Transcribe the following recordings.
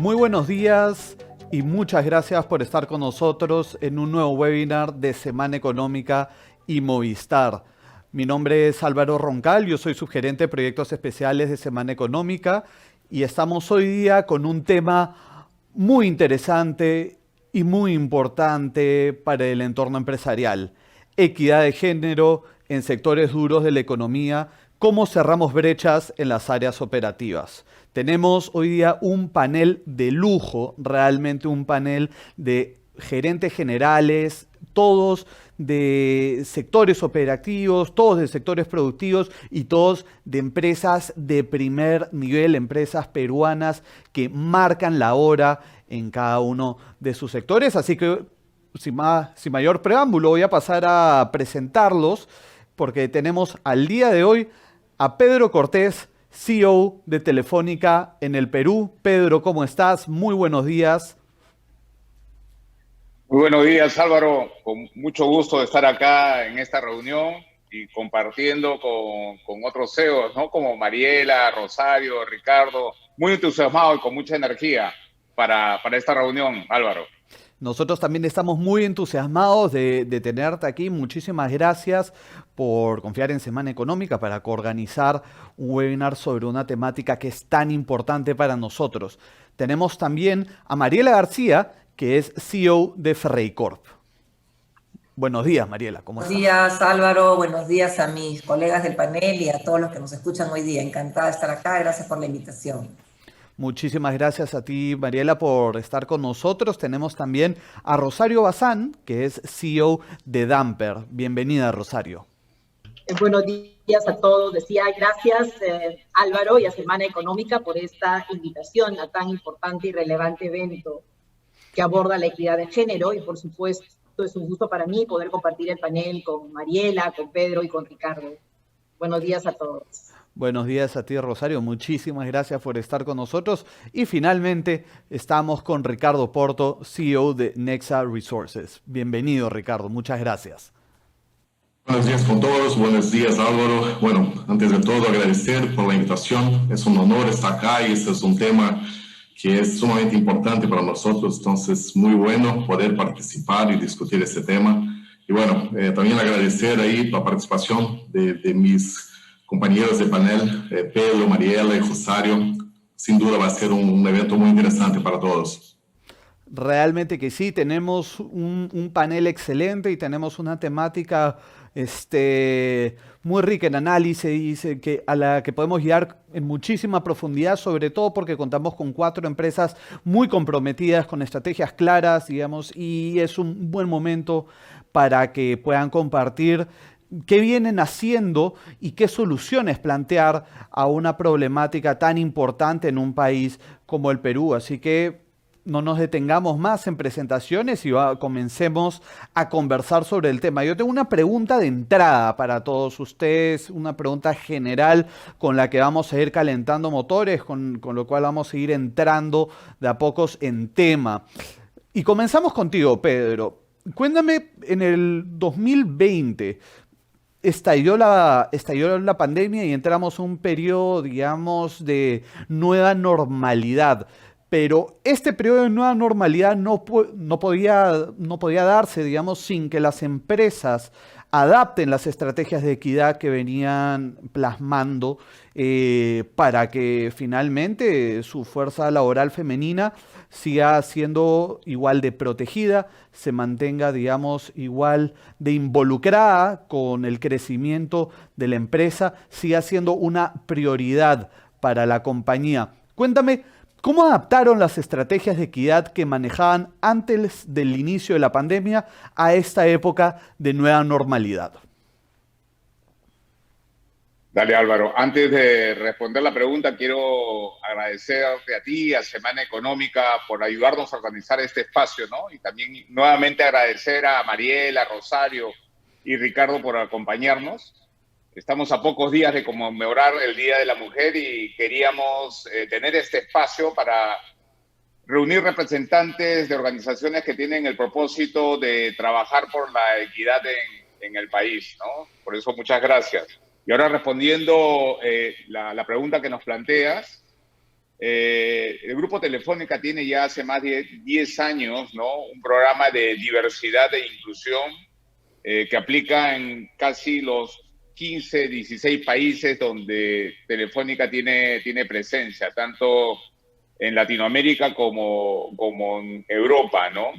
Muy buenos días y muchas gracias por estar con nosotros en un nuevo webinar de Semana Económica y Movistar. Mi nombre es Álvaro Roncal, yo soy subgerente de proyectos especiales de Semana Económica y estamos hoy día con un tema muy interesante y muy importante para el entorno empresarial. Equidad de género en sectores duros de la economía, cómo cerramos brechas en las áreas operativas. Tenemos hoy día un panel de lujo, realmente un panel de gerentes generales, todos de sectores operativos, todos de sectores productivos y todos de empresas de primer nivel, empresas peruanas que marcan la hora en cada uno de sus sectores. Así que sin mayor preámbulo voy a pasar a presentarlos porque tenemos al día de hoy a Pedro Cortés, CEO de Telefónica en el Perú. Pedro, ¿cómo estás? Muy buenos días. Muy buenos días, Álvaro. Con mucho gusto de estar acá en esta reunión y compartiendo con otros CEOs, ¿no? Como Mariela, Rosario, Ricardo. Muy entusiasmado y con mucha energía para esta reunión, Álvaro. Nosotros también estamos muy entusiasmados de tenerte aquí. Muchísimas gracias por confiar en Semana Económica para coorganizar un webinar sobre una temática que es tan importante para nosotros. Tenemos también a Mariela García, que es CEO de Ferreycorp. Buenos días, Mariela, ¿cómo Buenos estás? días, Álvaro. Buenos días a mis colegas del panel y a todos los que nos escuchan hoy día. Encantada de estar acá. Gracias por la invitación. Muchísimas gracias a ti, Mariela, por estar con nosotros. Tenemos también a Rosario Bazán, que es CEO de Damper. Bienvenida, Rosario. Buenos días a todos. Decía gracias Álvaro y a Semana Económica por esta invitación a tan importante y relevante evento que aborda la equidad de género y por supuesto es un gusto para mí poder compartir el panel con Mariela, con Pedro y con Ricardo. Buenos días a todos. Buenos días a ti, Rosario. Muchísimas gracias por estar con nosotros. Y finalmente estamos con Ricardo Porto, CEO de Nexa Resources. Bienvenido, Ricardo. Muchas gracias. Buenos días con todos, buenos días Álvaro. Bueno, antes de todo agradecer por la invitación, es un honor estar acá y este es un tema que es sumamente importante para nosotros, entonces muy bueno poder participar y discutir este tema. Y bueno, también agradecer ahí la participación de mis compañeros de panel, Pedro, Mariela y Rosario. Sin duda va a ser un evento muy interesante para todos. Realmente que sí, tenemos un panel excelente y tenemos una temática muy rica en análisis a la que podemos guiar en muchísima profundidad, sobre todo porque contamos con 4 empresas muy comprometidas, con estrategias claras, digamos, y es un buen momento para que puedan compartir qué vienen haciendo y qué soluciones plantear a una problemática tan importante en un país como el Perú. Así que no nos detengamos más en presentaciones y comencemos a conversar sobre el tema. Yo tengo una pregunta de entrada para todos ustedes, una pregunta general con la que vamos a ir calentando motores, con lo cual vamos a ir entrando de a pocos en tema. Y comenzamos contigo, Pedro. Cuéntame, en el 2020 estalló la pandemia y entramos a un periodo, digamos, de nueva normalidad. Pero este periodo de nueva normalidad no podía darse, digamos, sin que las empresas adapten las estrategias de equidad que venían plasmando para que finalmente su fuerza laboral femenina siga siendo igual de protegida, se mantenga, digamos, igual de involucrada con el crecimiento de la empresa, siga siendo una prioridad para la compañía. Cuéntame, ¿cómo adaptaron las estrategias de equidad que manejaban antes del inicio de la pandemia a esta época de nueva normalidad? Dale, Álvaro. Antes de responder la pregunta, quiero agradecerte a ti, a Semana Económica, por ayudarnos a organizar este espacio, ¿no? Y también nuevamente agradecer a Mariela, Rosario y Ricardo por acompañarnos. Estamos a pocos días de conmemorar el Día de la Mujer y queríamos tener este espacio para reunir representantes de organizaciones que tienen el propósito de trabajar por la equidad en el país, ¿no? Por eso, muchas gracias. Y ahora respondiendo la pregunta que nos planteas, el Grupo Telefónica tiene ya hace más de 10 años, ¿no?, un programa de diversidad e inclusión que aplica en casi los 15, 16 países donde Telefónica tiene presencia, tanto en Latinoamérica como en Europa, ¿no?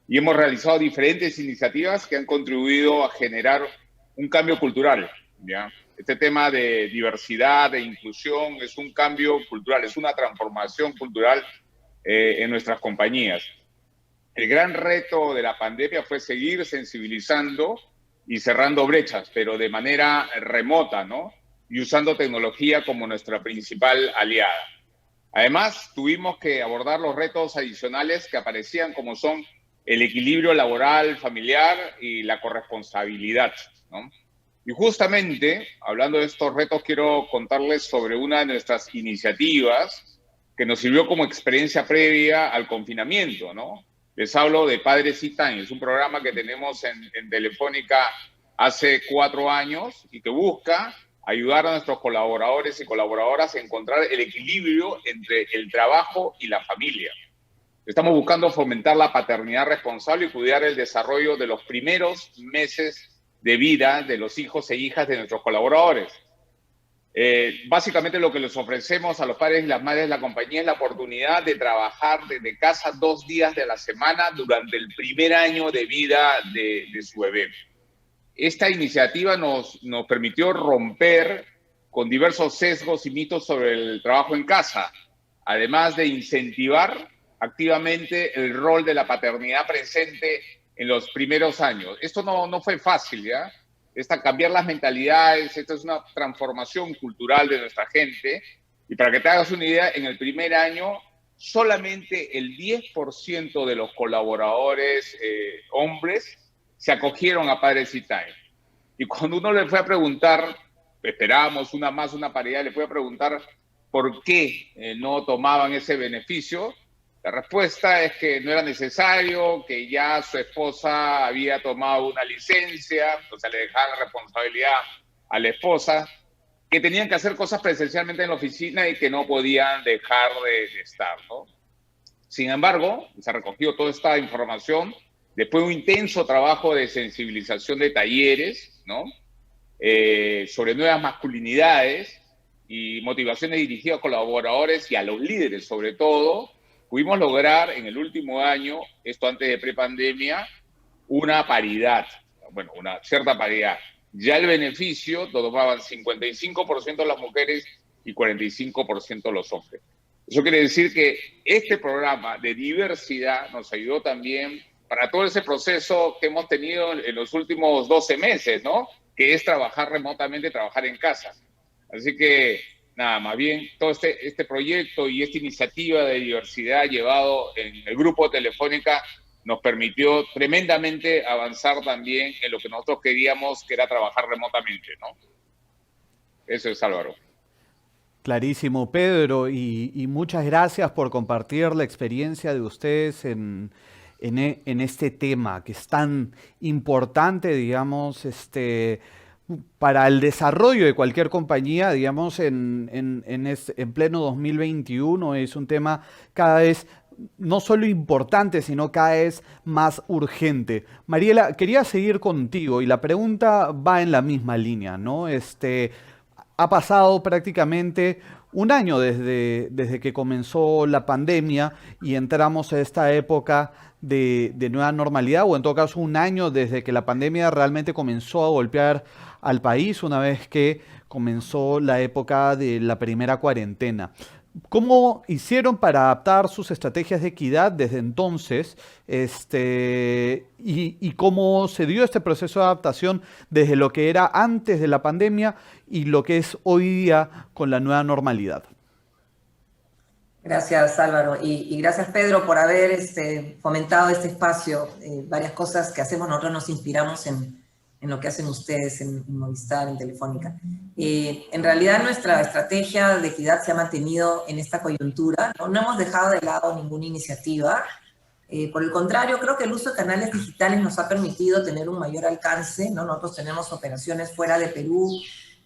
Y hemos realizado diferentes iniciativas que han contribuido a generar un cambio cultural, ¿ya? Este tema de diversidad, de inclusión, es un cambio cultural, es una transformación cultural en nuestras compañías. El gran reto de la pandemia fue seguir sensibilizando y cerrando brechas, pero de manera remota, ¿no? Y usando tecnología como nuestra principal aliada. Además, tuvimos que abordar los retos adicionales que aparecían, como son el equilibrio laboral, familiar y la corresponsabilidad, ¿no? Y justamente, hablando de estos retos, quiero contarles sobre una de nuestras iniciativas que nos sirvió como experiencia previa al confinamiento, ¿no? Les hablo de Padres Time. Es un programa que tenemos en Telefónica hace 4 años y que busca ayudar a nuestros colaboradores y colaboradoras a encontrar el equilibrio entre el trabajo y la familia. Estamos buscando fomentar la paternidad responsable y cuidar el desarrollo de los primeros meses de vida de los hijos e hijas de nuestros colaboradores. Básicamente lo que les ofrecemos a los padres y las madres de la compañía es la oportunidad de trabajar desde casa 2 días de la semana durante el primer año de vida de su bebé. Esta iniciativa nos permitió romper con diversos sesgos y mitos sobre el trabajo en casa, además de incentivar activamente el rol de la paternidad presente en los primeros años. Esto no fue fácil, ¿ya? Cambiar las mentalidades, esta es una transformación cultural de nuestra gente. Y para que te hagas una idea, en el primer año, solamente el 10% de los colaboradores hombres se acogieron a Padres Time. Y cuando uno le fue a preguntar, esperábamos una paridad, le fue a preguntar por qué no tomaban ese beneficio, la respuesta es que no era necesario, que ya su esposa había tomado una licencia, o sea, le dejaban la responsabilidad a la esposa, que tenían que hacer cosas presencialmente en la oficina y que no podían dejar de estar, ¿no? Sin embargo, se recogió toda esta información después de un intenso trabajo de sensibilización de talleres, ¿no? Sobre nuevas masculinidades y motivaciones dirigidas a colaboradores y a los líderes, sobre todo. Pudimos lograr en el último año, esto antes de prepandemia, una paridad, bueno, una cierta paridad. Ya el beneficio lo tomaban 55% las mujeres y 45% los hombres. Eso quiere decir que este programa de diversidad nos ayudó también para todo ese proceso que hemos tenido en los últimos 12 meses, ¿no? Que es trabajar remotamente, trabajar en casa. Así que nada, más bien todo este proyecto y esta iniciativa de diversidad llevado en el Grupo Telefónica nos permitió tremendamente avanzar también en lo que nosotros queríamos, que era trabajar remotamente, ¿no? Eso es, Álvaro. Clarísimo, Pedro, y muchas gracias por compartir la experiencia de ustedes en este tema que es tan importante, digamos, para el desarrollo de cualquier compañía, digamos, en pleno 2021. Es un tema cada vez no solo importante, sino cada vez más urgente. Mariela, quería seguir contigo y la pregunta va en la misma línea, ¿no? Ha pasado prácticamente un año desde que comenzó la pandemia y entramos a esta época de nueva normalidad, o en todo caso un año desde que la pandemia realmente comenzó a golpear al país, una vez que comenzó la época de la primera cuarentena. ¿Cómo hicieron para adaptar sus estrategias de equidad desde entonces? Y cómo se dio este proceso de adaptación desde lo que era antes de la pandemia y lo que es hoy día con la nueva normalidad. Gracias, Álvaro. Y gracias, Pedro, por haber fomentado este espacio. Varias cosas que hacemos, nosotros nos inspiramos en lo que hacen ustedes en Movistar, en Telefónica. En realidad nuestra estrategia de equidad se ha mantenido en esta coyuntura. No hemos dejado de lado ninguna iniciativa. Por el contrario, creo que el uso de canales digitales nos ha permitido tener un mayor alcance, ¿no? Nosotros tenemos operaciones fuera de Perú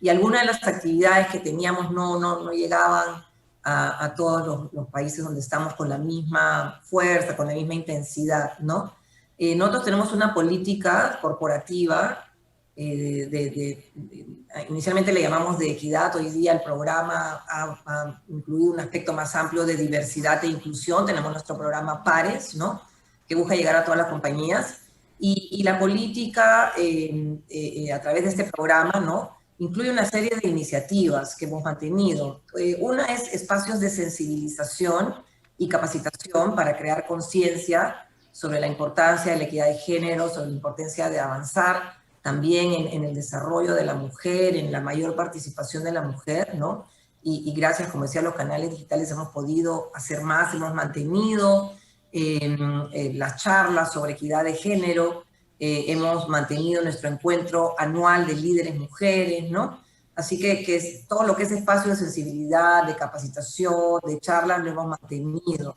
y algunas de las actividades que teníamos no llegaban a todos los países donde estamos con la misma fuerza, con la misma intensidad, ¿no? Nosotros tenemos una política corporativa, inicialmente le llamamos de equidad, hoy día el programa ha incluido un aspecto más amplio de diversidad e inclusión, tenemos nuestro programa Pares, ¿no? Que busca llegar a todas las compañías, y la política a través de este programa, ¿no? Incluye una serie de iniciativas que hemos mantenido. Una es espacios de sensibilización y capacitación para crear conciencia sobre la importancia de la equidad de género, sobre la importancia de avanzar también en el desarrollo de la mujer, en la mayor participación de la mujer, ¿no? Y gracias, como decía, a los canales digitales hemos podido hacer más, hemos mantenido las charlas sobre equidad de género, hemos mantenido nuestro encuentro anual de líderes mujeres, ¿no? Así que todo lo que es espacio de sensibilidad, de capacitación, de charlas, lo hemos mantenido.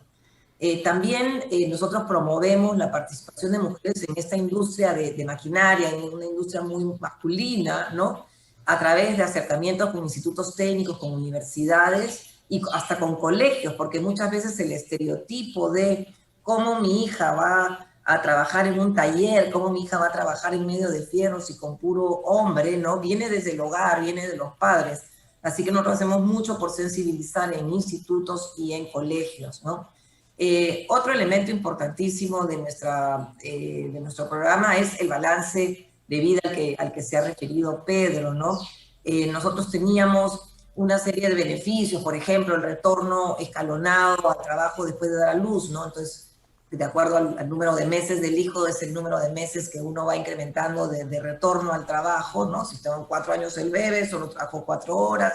También nosotros promovemos la participación de mujeres en esta industria de maquinaria, en una industria muy masculina, ¿no? A través de acercamientos con institutos técnicos, con universidades y hasta con colegios, porque muchas veces el estereotipo de cómo mi hija va a trabajar en un taller, cómo mi hija va a trabajar en medio de fierros y con puro hombre, ¿no? Viene desde el hogar, viene de los padres. Así que nosotros hacemos mucho por sensibilizar en institutos y en colegios, ¿no? Otro elemento importantísimo de nuestro programa es el balance de vida al que se ha referido Pedro, ¿no? Nosotros teníamos una serie de beneficios, por ejemplo, el retorno escalonado al trabajo después de dar a luz, ¿no? Entonces, de acuerdo al número de meses del hijo, es el número de meses que uno va incrementando de retorno al trabajo, ¿no? Si tengo 4 años el bebé, solo trabajo 4 horas,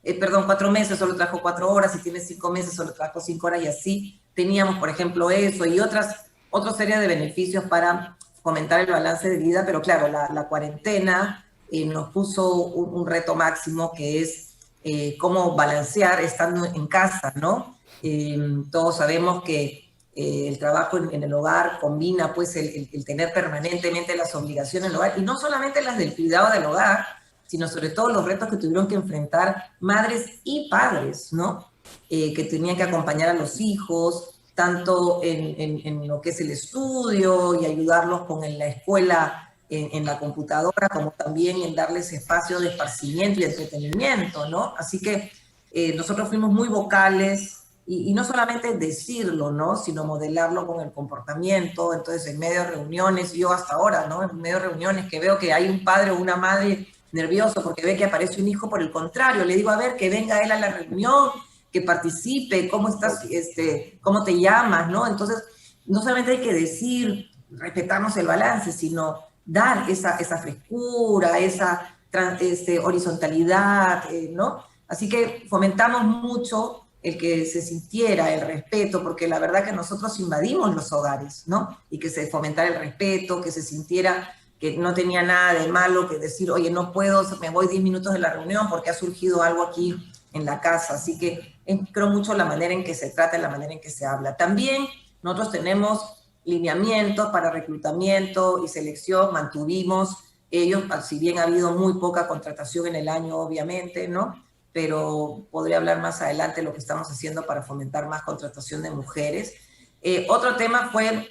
4 meses, solo trabajo 4 horas, si tiene 5 meses, solo trabajo 5 horas, y así teníamos, por ejemplo, eso y otra serie de beneficios para fomentar el balance de vida, pero claro, la cuarentena nos puso un reto máximo, que es cómo balancear estando en casa, ¿no? Todos sabemos que el trabajo en el hogar combina pues el tener permanentemente las obligaciones en el hogar, y no solamente las del cuidado del hogar, sino sobre todo los retos que tuvieron que enfrentar madres y padres, ¿no? Que tenían que acompañar a los hijos, tanto en lo que es el estudio y ayudarlos con la escuela en la computadora, como también en darles espacio de esparcimiento y entretenimiento, ¿no? Así que nosotros fuimos muy vocales, y no solamente decirlo, ¿no? Sino modelarlo con el comportamiento. Entonces, en medio de reuniones, yo hasta ahora, ¿no? En medio de reuniones que veo que hay un padre o una madre nervioso porque ve que aparece un hijo, por el contrario, le digo, a ver, que venga él a la reunión, que participe, ¿cómo estás? ¿Cómo te llamas? ¿No? Entonces, no solamente hay que decir, respetarnos el balance, sino dar esa frescura, esa horizontalidad, ¿no? Así que fomentamos mucho el que se sintiera el respeto, porque la verdad que nosotros invadimos los hogares, ¿no? Y que se fomentara el respeto, que se sintiera que no tenía nada de malo, que decir, oye, no puedo, me voy 10 minutos de la reunión porque ha surgido algo aquí en la casa. Así que creo mucho la manera en que se trata, la manera en que se habla. También nosotros tenemos lineamientos para reclutamiento y selección, mantuvimos ellos, si bien ha habido muy poca contratación en el año, obviamente, ¿no? Pero podría hablar más adelante de lo que estamos haciendo para fomentar más contratación de mujeres. Otro tema fue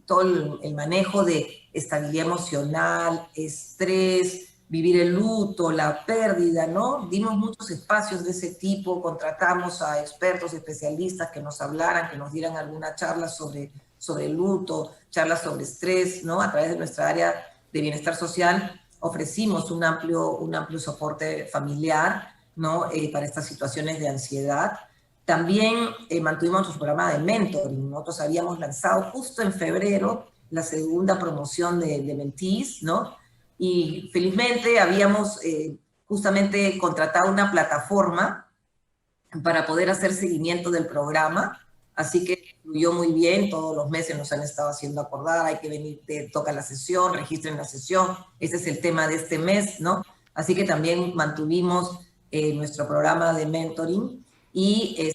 todo el manejo de estabilidad emocional, estrés, vivir el luto, la pérdida, ¿no? Dimos muchos espacios de ese tipo, contratamos a expertos, especialistas que nos hablaran, que nos dieran alguna charla sobre el luto, charlas sobre estrés, ¿no? A través de nuestra área de bienestar social ofrecimos un amplio soporte familiar, ¿no? Para estas situaciones de ansiedad. También mantuvimos nuestro programa de mentoring. Nosotros habíamos lanzado justo en febrero la segunda promoción de Mentees, ¿no? Y felizmente habíamos justamente contratado una plataforma para poder hacer seguimiento del programa, así que fluyó muy bien. Todos los meses nos han estado haciendo acordar, hay que venir, te toca la sesión, registren la sesión, ese es el tema de este mes, ¿no? Así que también mantuvimos nuestro programa de mentoring. Y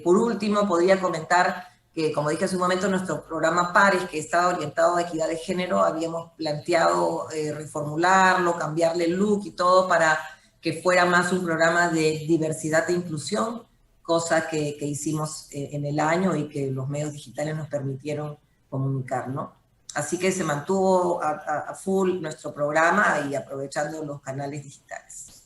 por último, podría comentar que, como dije hace un momento, nuestro programa Pares, que estaba orientado a equidad de género, habíamos planteado reformularlo, cambiarle el look y todo para que fuera más un programa de diversidad e inclusión, cosa que hicimos en el año y que los medios digitales nos permitieron comunicar, ¿no? Así que se mantuvo a full nuestro programa y aprovechando los canales digitales.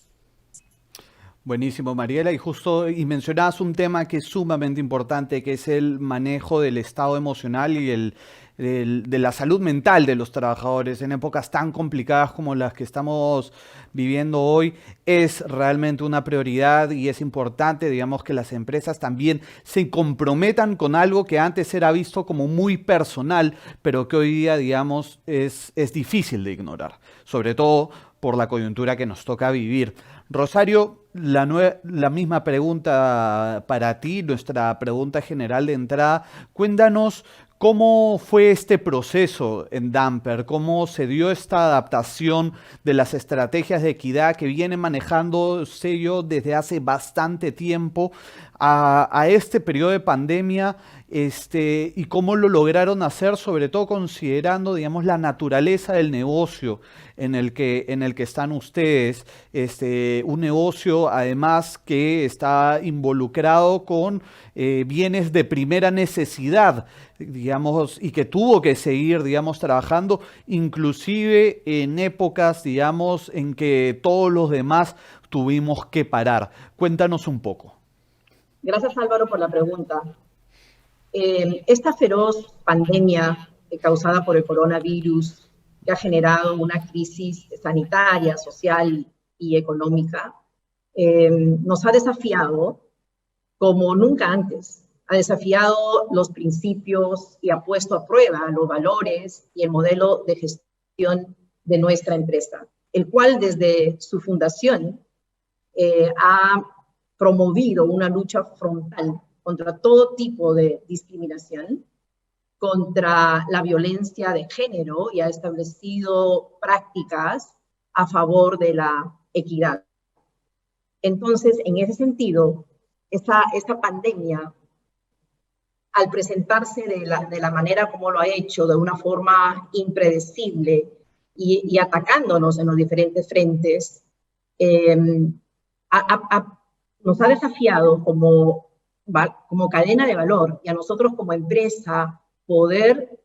Buenísimo, Mariela. Y mencionabas un tema que es sumamente importante, que es el manejo del estado emocional y de la salud mental de los trabajadores en épocas tan complicadas como las que estamos viviendo hoy. Es realmente una prioridad y es importante, digamos, que las empresas también se comprometan con algo que antes era visto como muy personal, pero que hoy día, digamos, es difícil de ignorar, sobre todo por la coyuntura que nos toca vivir. Rosario, la misma pregunta para ti, nuestra pregunta general de entrada. Cuéntanos cómo fue este proceso en Damper, cómo se dio esta adaptación de las estrategias de equidad que viene manejando Sello desde hace bastante tiempo a este periodo de pandemia, y cómo lo lograron hacer, sobre todo considerando, digamos, la naturaleza del negocio en el que están ustedes, un negocio además que está involucrado con bienes de primera necesidad, digamos, y que tuvo que seguir, digamos, trabajando, inclusive en épocas, digamos, en que todos los demás tuvimos que parar. Cuéntanos un poco. Gracias, Álvaro, por la pregunta. Esta feroz pandemia causada por el coronavirus, que ha generado una crisis sanitaria, social y económica, nos ha desafiado como nunca antes. Ha desafiado los principios y ha puesto a prueba los valores y el modelo de gestión de nuestra empresa, el cual desde su fundación ha promovido una lucha frontal contra todo tipo de discriminación, contra la violencia de género, y ha establecido prácticas a favor de la equidad. Entonces, en ese sentido, esta pandemia, al presentarse de la manera como lo ha hecho, de una forma impredecible y atacándonos en los diferentes frentes, nos ha desafiado como cadena de valor, y a nosotros como empresa poder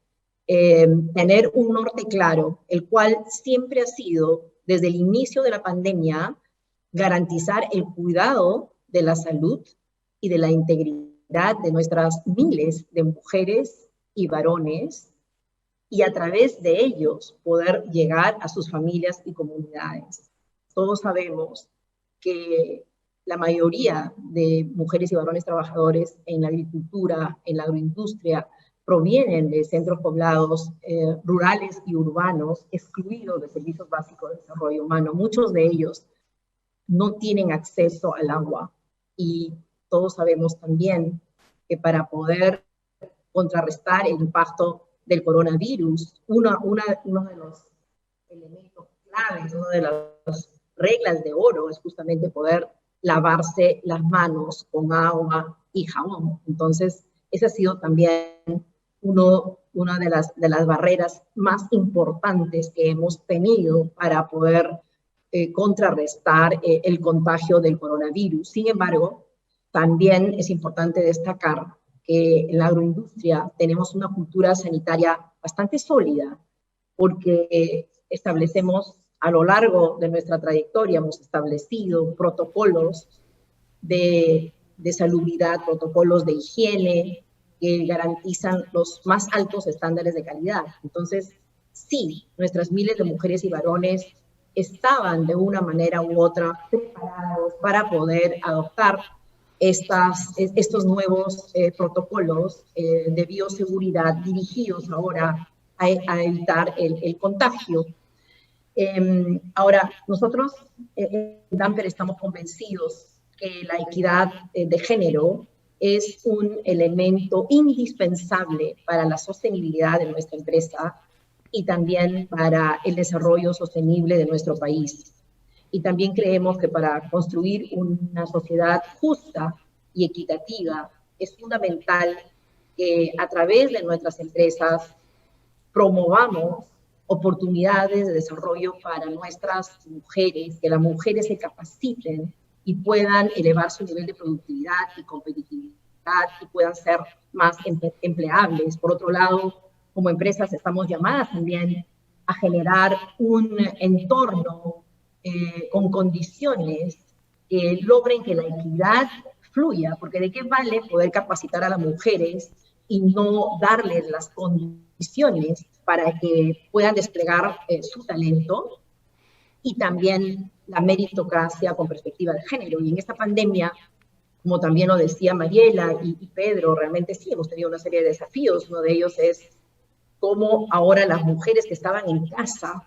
tener un norte claro, el cual siempre ha sido, desde el inicio de la pandemia, garantizar el cuidado de la salud y de la integridad de nuestras miles de mujeres y varones, y a través de ellos poder llegar a sus familias y comunidades. Todos sabemos que la mayoría de mujeres y varones trabajadores en la agricultura, en la agroindustria, provienen de centros poblados rurales y urbanos, excluidos de servicios básicos de desarrollo humano. Muchos de ellos no tienen acceso al agua, y todos sabemos también que para poder contrarrestar el impacto del coronavirus, uno de los elementos claves, una de las reglas de oro es justamente poder lavarse las manos con agua y jabón. Entonces, esa ha sido también una de las barreras más importantes que hemos tenido para poder contrarrestar el contagio del coronavirus. Sin embargo, también es importante destacar que en la agroindustria tenemos una cultura sanitaria bastante sólida, porque establecemos a lo largo de nuestra trayectoria, hemos establecido protocolos de salubridad, protocolos de higiene que garantizan los más altos estándares de calidad. Entonces, sí, nuestras miles de mujeres y varones estaban de una manera u otra preparados para poder adoptar estos nuevos protocolos de bioseguridad dirigidos ahora a evitar el contagio. Ahora, nosotros en Damper estamos convencidos que la equidad de género es un elemento indispensable para la sostenibilidad de nuestra empresa y también para el desarrollo sostenible de nuestro país. Y también creemos que para construir una sociedad justa y equitativa es fundamental que a través de nuestras empresas promovamos oportunidades de desarrollo para nuestras mujeres, que las mujeres se capaciten y puedan elevar su nivel de productividad y competitividad y puedan ser más empleables. Por otro lado, como empresas estamos llamadas también a generar un entorno con condiciones que logren que la equidad fluya, porque ¿de qué vale poder capacitar a las mujeres y no darles las condiciones para que puedan desplegar su talento y también la meritocracia con perspectiva de género? Y en esta pandemia, como también lo decía Mariela y Pedro, realmente sí hemos tenido una serie de desafíos. Uno de ellos es cómo ahora las mujeres que estaban en casa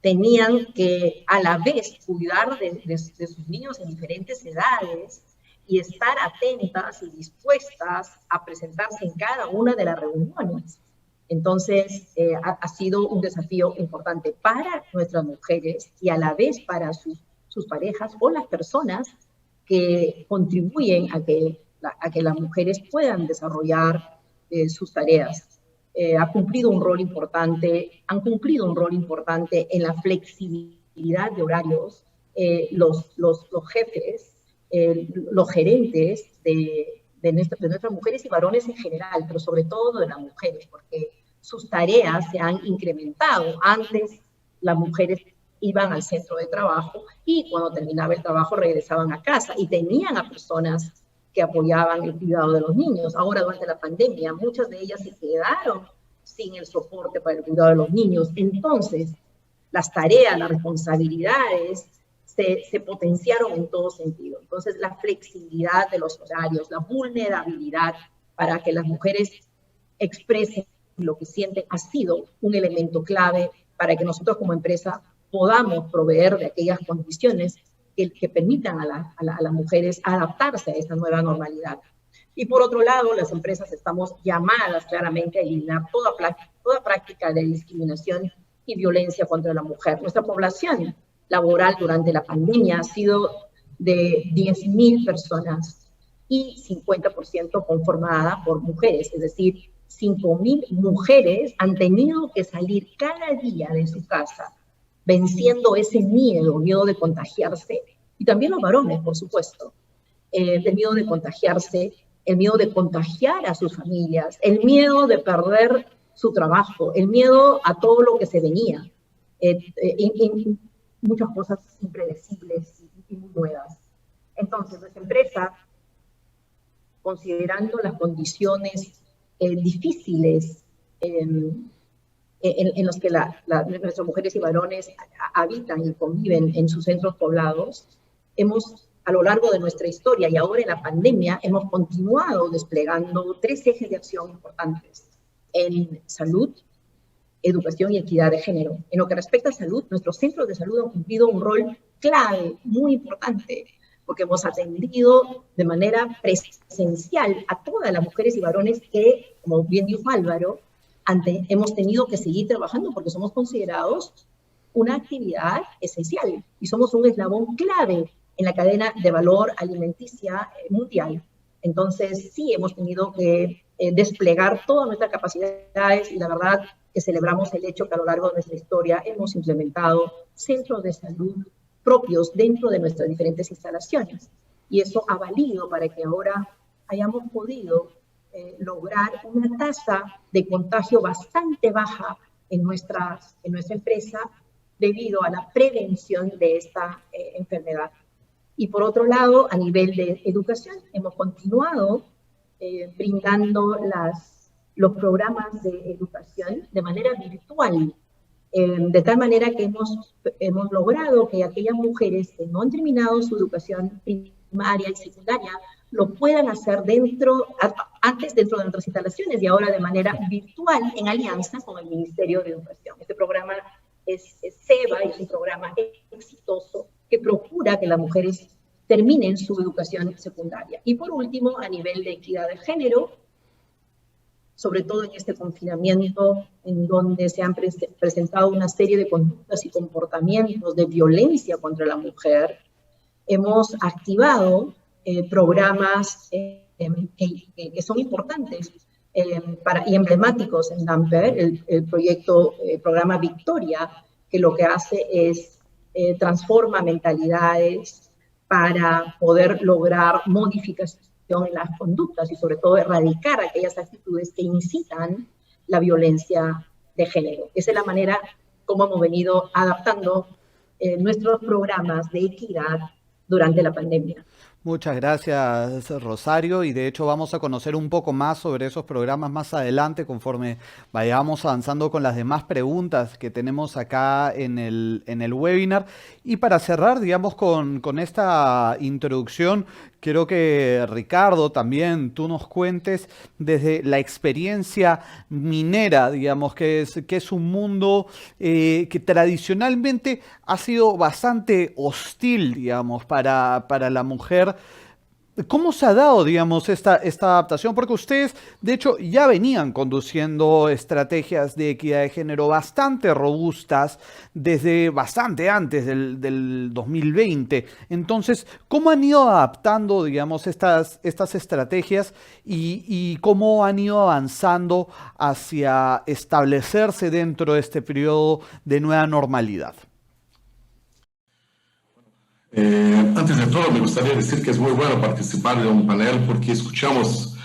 tenían que a la vez cuidar de sus niños en diferentes edades y estar atentas y dispuestas a presentarse en cada una de las reuniones. Entonces, ha sido un desafío importante para nuestras mujeres y a la vez para sus parejas o las personas que contribuyen a que las mujeres puedan desarrollar sus tareas. Han cumplido un rol importante en la flexibilidad de horarios, los jefes, los gerentes de nuestras mujeres y varones en general, pero sobre todo de las mujeres, porque sus tareas se han incrementado. Antes las mujeres iban al centro de trabajo y cuando terminaba el trabajo regresaban a casa y tenían a personas que apoyaban el cuidado de los niños. Ahora, durante la pandemia, muchas de ellas se quedaron sin el soporte para el cuidado de los niños. Entonces, las tareas, las responsabilidades se potenciaron en todo sentido. Entonces, la flexibilidad de los horarios, la vulnerabilidad para que las mujeres expresen lo que sienten ha sido un elemento clave para que nosotros como empresa podamos proveer de aquellas condiciones que permitan a las mujeres adaptarse a esta nueva normalidad. Y por otro lado, las empresas estamos llamadas claramente a eliminar toda práctica de discriminación y violencia contra la mujer. Nuestra población laboral durante la pandemia ha sido de 10.000 personas y 50% conformada por mujeres, es decir, 5.000 mujeres han tenido que salir cada día de su casa venciendo ese miedo de contagiarse, y también los varones, por supuesto, el miedo de contagiarse, el miedo de contagiar a sus familias, el miedo de perder su trabajo, el miedo a todo lo que se venía, muchas cosas impredecibles y muy nuevas. Entonces, nuestra empresa, considerando las condiciones difíciles en los que nuestras mujeres y varones habitan y conviven en sus centros poblados, hemos, a lo largo de nuestra historia y ahora en la pandemia, hemos continuado desplegando 3 ejes de acción importantes en salud, educación y equidad de género. En lo que respecta a salud, nuestros centros de salud han cumplido un rol clave, muy importante, porque hemos atendido de manera presencial a todas las mujeres y varones que, como bien dijo Álvaro, hemos tenido que seguir trabajando porque somos considerados una actividad esencial y somos un eslabón clave en la cadena de valor alimenticia mundial. Entonces, sí, hemos tenido que desplegar todas nuestras capacidades y la verdad que celebramos el hecho que a lo largo de nuestra historia hemos implementado centros de salud propios dentro de nuestras diferentes instalaciones. Y eso ha valido para que ahora hayamos podido lograr una tasa de contagio bastante baja en nuestra empresa debido a la prevención de esta enfermedad. Y por otro lado, a nivel de educación, hemos continuado brindando los programas de educación de manera virtual, de tal manera que hemos logrado que aquellas mujeres que no han terminado su educación primaria y secundaria lo puedan hacer antes dentro de nuestras instalaciones y ahora de manera virtual en alianza con el Ministerio de Educación. Este programa es SEBA, es un programa exitoso que procura que las mujeres terminen su educación secundaria. Y por último, a nivel de equidad de género, sobre todo en este confinamiento en donde se han presentado una serie de conductas y comportamientos de violencia contra la mujer, hemos activado programas que son importantes y emblemáticos en Damper, el programa Victoria, que lo que hace es transforma mentalidades para poder lograr modificación en las conductas y sobre todo erradicar aquellas actitudes que incitan la violencia de género. Esa es la manera como hemos venido adaptando nuestros programas de equidad durante la pandemia. Muchas gracias, Rosario, y de hecho vamos a conocer un poco más sobre esos programas más adelante conforme vayamos avanzando con las demás preguntas que tenemos acá en el webinar. Y para cerrar, digamos, con esta introducción, quiero que Ricardo también tú nos cuentes desde la experiencia minera, digamos, que es un mundo que tradicionalmente ha sido bastante hostil, digamos, para la mujer. ¿Cómo se ha dado, digamos, esta adaptación? Porque ustedes, de hecho, ya venían conduciendo estrategias de equidad de género bastante robustas desde bastante antes del 2020. Entonces, ¿cómo han ido adaptando, digamos, estas estrategias y cómo han ido avanzando hacia establecerse dentro de este periodo de nueva normalidad? Antes de todo, me gustaría decir que es muy bueno participar de un panel porque escuchamos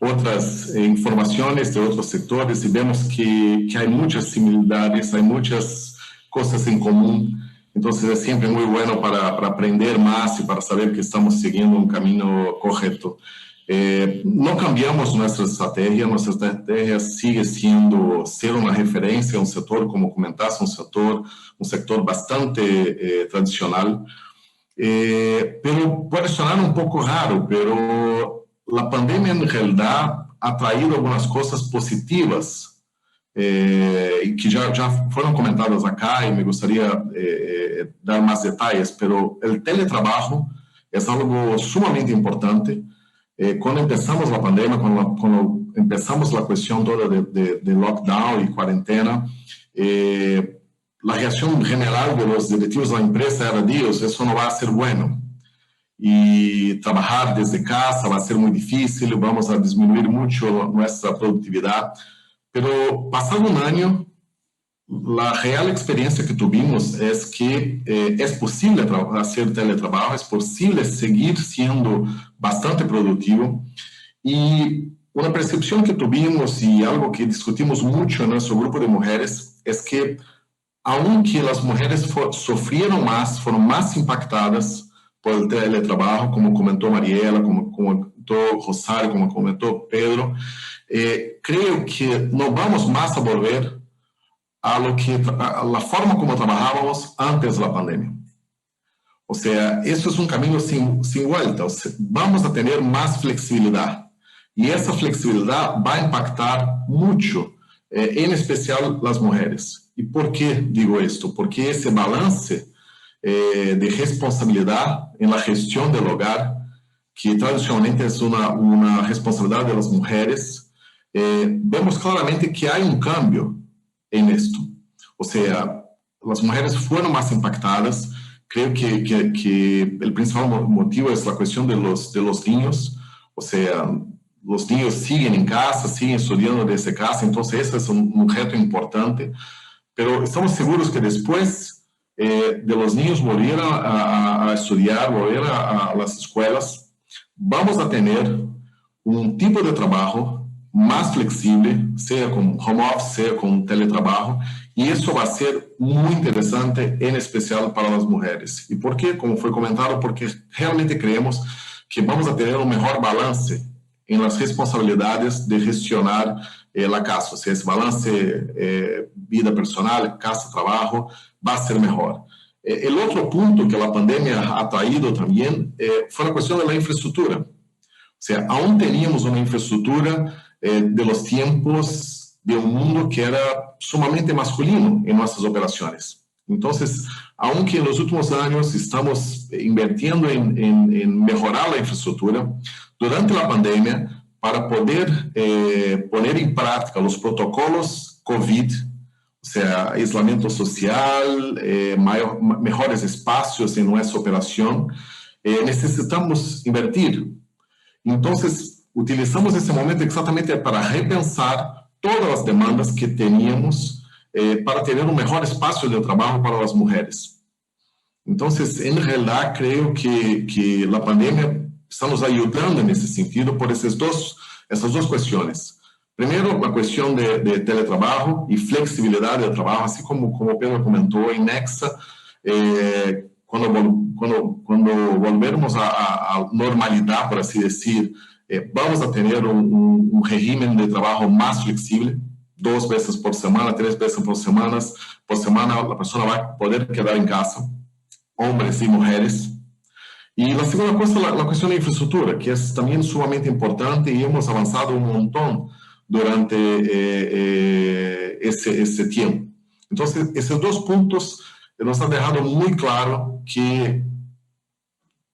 otras informaciones de otros sectores y vemos que hay muchas similitudes, hay muchas cosas en común. Entonces es siempre muy bueno para aprender más y para saber que estamos siguiendo un camino correcto. No cambiamos nuestra estrategia sigue siendo ser una referencia a un sector, como comentaste, un sector bastante tradicional. Pero puede sonar un poco raro, pero la pandemia en realidad ha traído algunas cosas positivas que ya fueron comentadas acá y me gustaría dar más detalles, pero el teletrabajo es algo sumamente importante. Cuando empezamos la pandemia, cuando empezamos la cuestión toda de lockdown y cuarentena, la reacción general de los directivos de la empresa era: Dios, eso no va a ser bueno. Y trabajar desde casa va a ser muy difícil, vamos a disminuir mucho nuestra productividad. Pero pasado un año, la real experiencia que tuvimos es que es posible hacer teletrabajo, es posible seguir siendo bastante productivo. Y una percepción que tuvimos y algo que discutimos mucho en nuestro grupo de mujeres es que aunque las mujeres sufrieron más, fueron más impactadas por el teletrabajo, como comentó Mariela, como comentó Rosario, como comentó Pedro, creo que no vamos más a volver a la forma como trabajábamos antes de la pandemia. O sea, eso es un camino sin vuelta. O sea, vamos a tener más flexibilidad y esa flexibilidad va a impactar mucho, en especial las mujeres. ¿Y por qué digo esto? Porque ese balance de responsabilidad en la gestión del hogar, que tradicionalmente es una responsabilidad de las mujeres, vemos claramente que hay un cambio en esto. O sea, las mujeres fueron más impactadas. Creo que el principal motivo es la cuestión de los niños. O sea, los niños siguen en casa, siguen estudiando desde casa, entonces ese es un reto importante. Pero estamos seguros que después de los niños volver a estudiar, volver a las escuelas, vamos a tener un tipo de trabajo más flexible, sea con home office, sea con teletrabajo, y eso va a ser muy interesante, en especial para las mujeres. ¿Y por qué? Como fue comentado, porque realmente creemos que vamos a tener un mejor balance en las responsabilidades de gestionar la casa. O sea, ese balance vida personal, casa, trabajo, va a ser mejor. El otro punto que la pandemia ha traído también fue la cuestión de la infraestructura. O sea, aún teníamos una infraestructura de los tiempos de un mundo que era sumamente masculino en nuestras operaciones. Entonces, aunque en los últimos años estamos invirtiendo en mejorar la infraestructura, durante la pandemia, para poder poner en práctica los protocolos COVID, o sea, aislamiento social, mejores espacios en nuestra operación, necesitamos invertir. Entonces, utilizamos ese momento exactamente para repensar todas las demandas que teníamos para tener un mejor espacio de trabajo para las mujeres. Entonces, en realidad, creo que la pandemia está nos ayudando en ese sentido por esas dos cuestiones. Primero, la cuestión de teletrabajo y flexibilidad del trabajo, así como Pedro comentó en Nexa, cuando volvermos a normalidad, por así decir, vamos a tener un régimen de trabajo más flexible, 2 veces por semana, 3 veces por semana la persona va a poder quedar en casa, hombres y mujeres. Y la segunda cosa, la cuestión de infraestructura, que es también sumamente importante y hemos avanzado un montón durante ese tiempo. Entonces, esos 2 puntos nos han dejado muy claro que,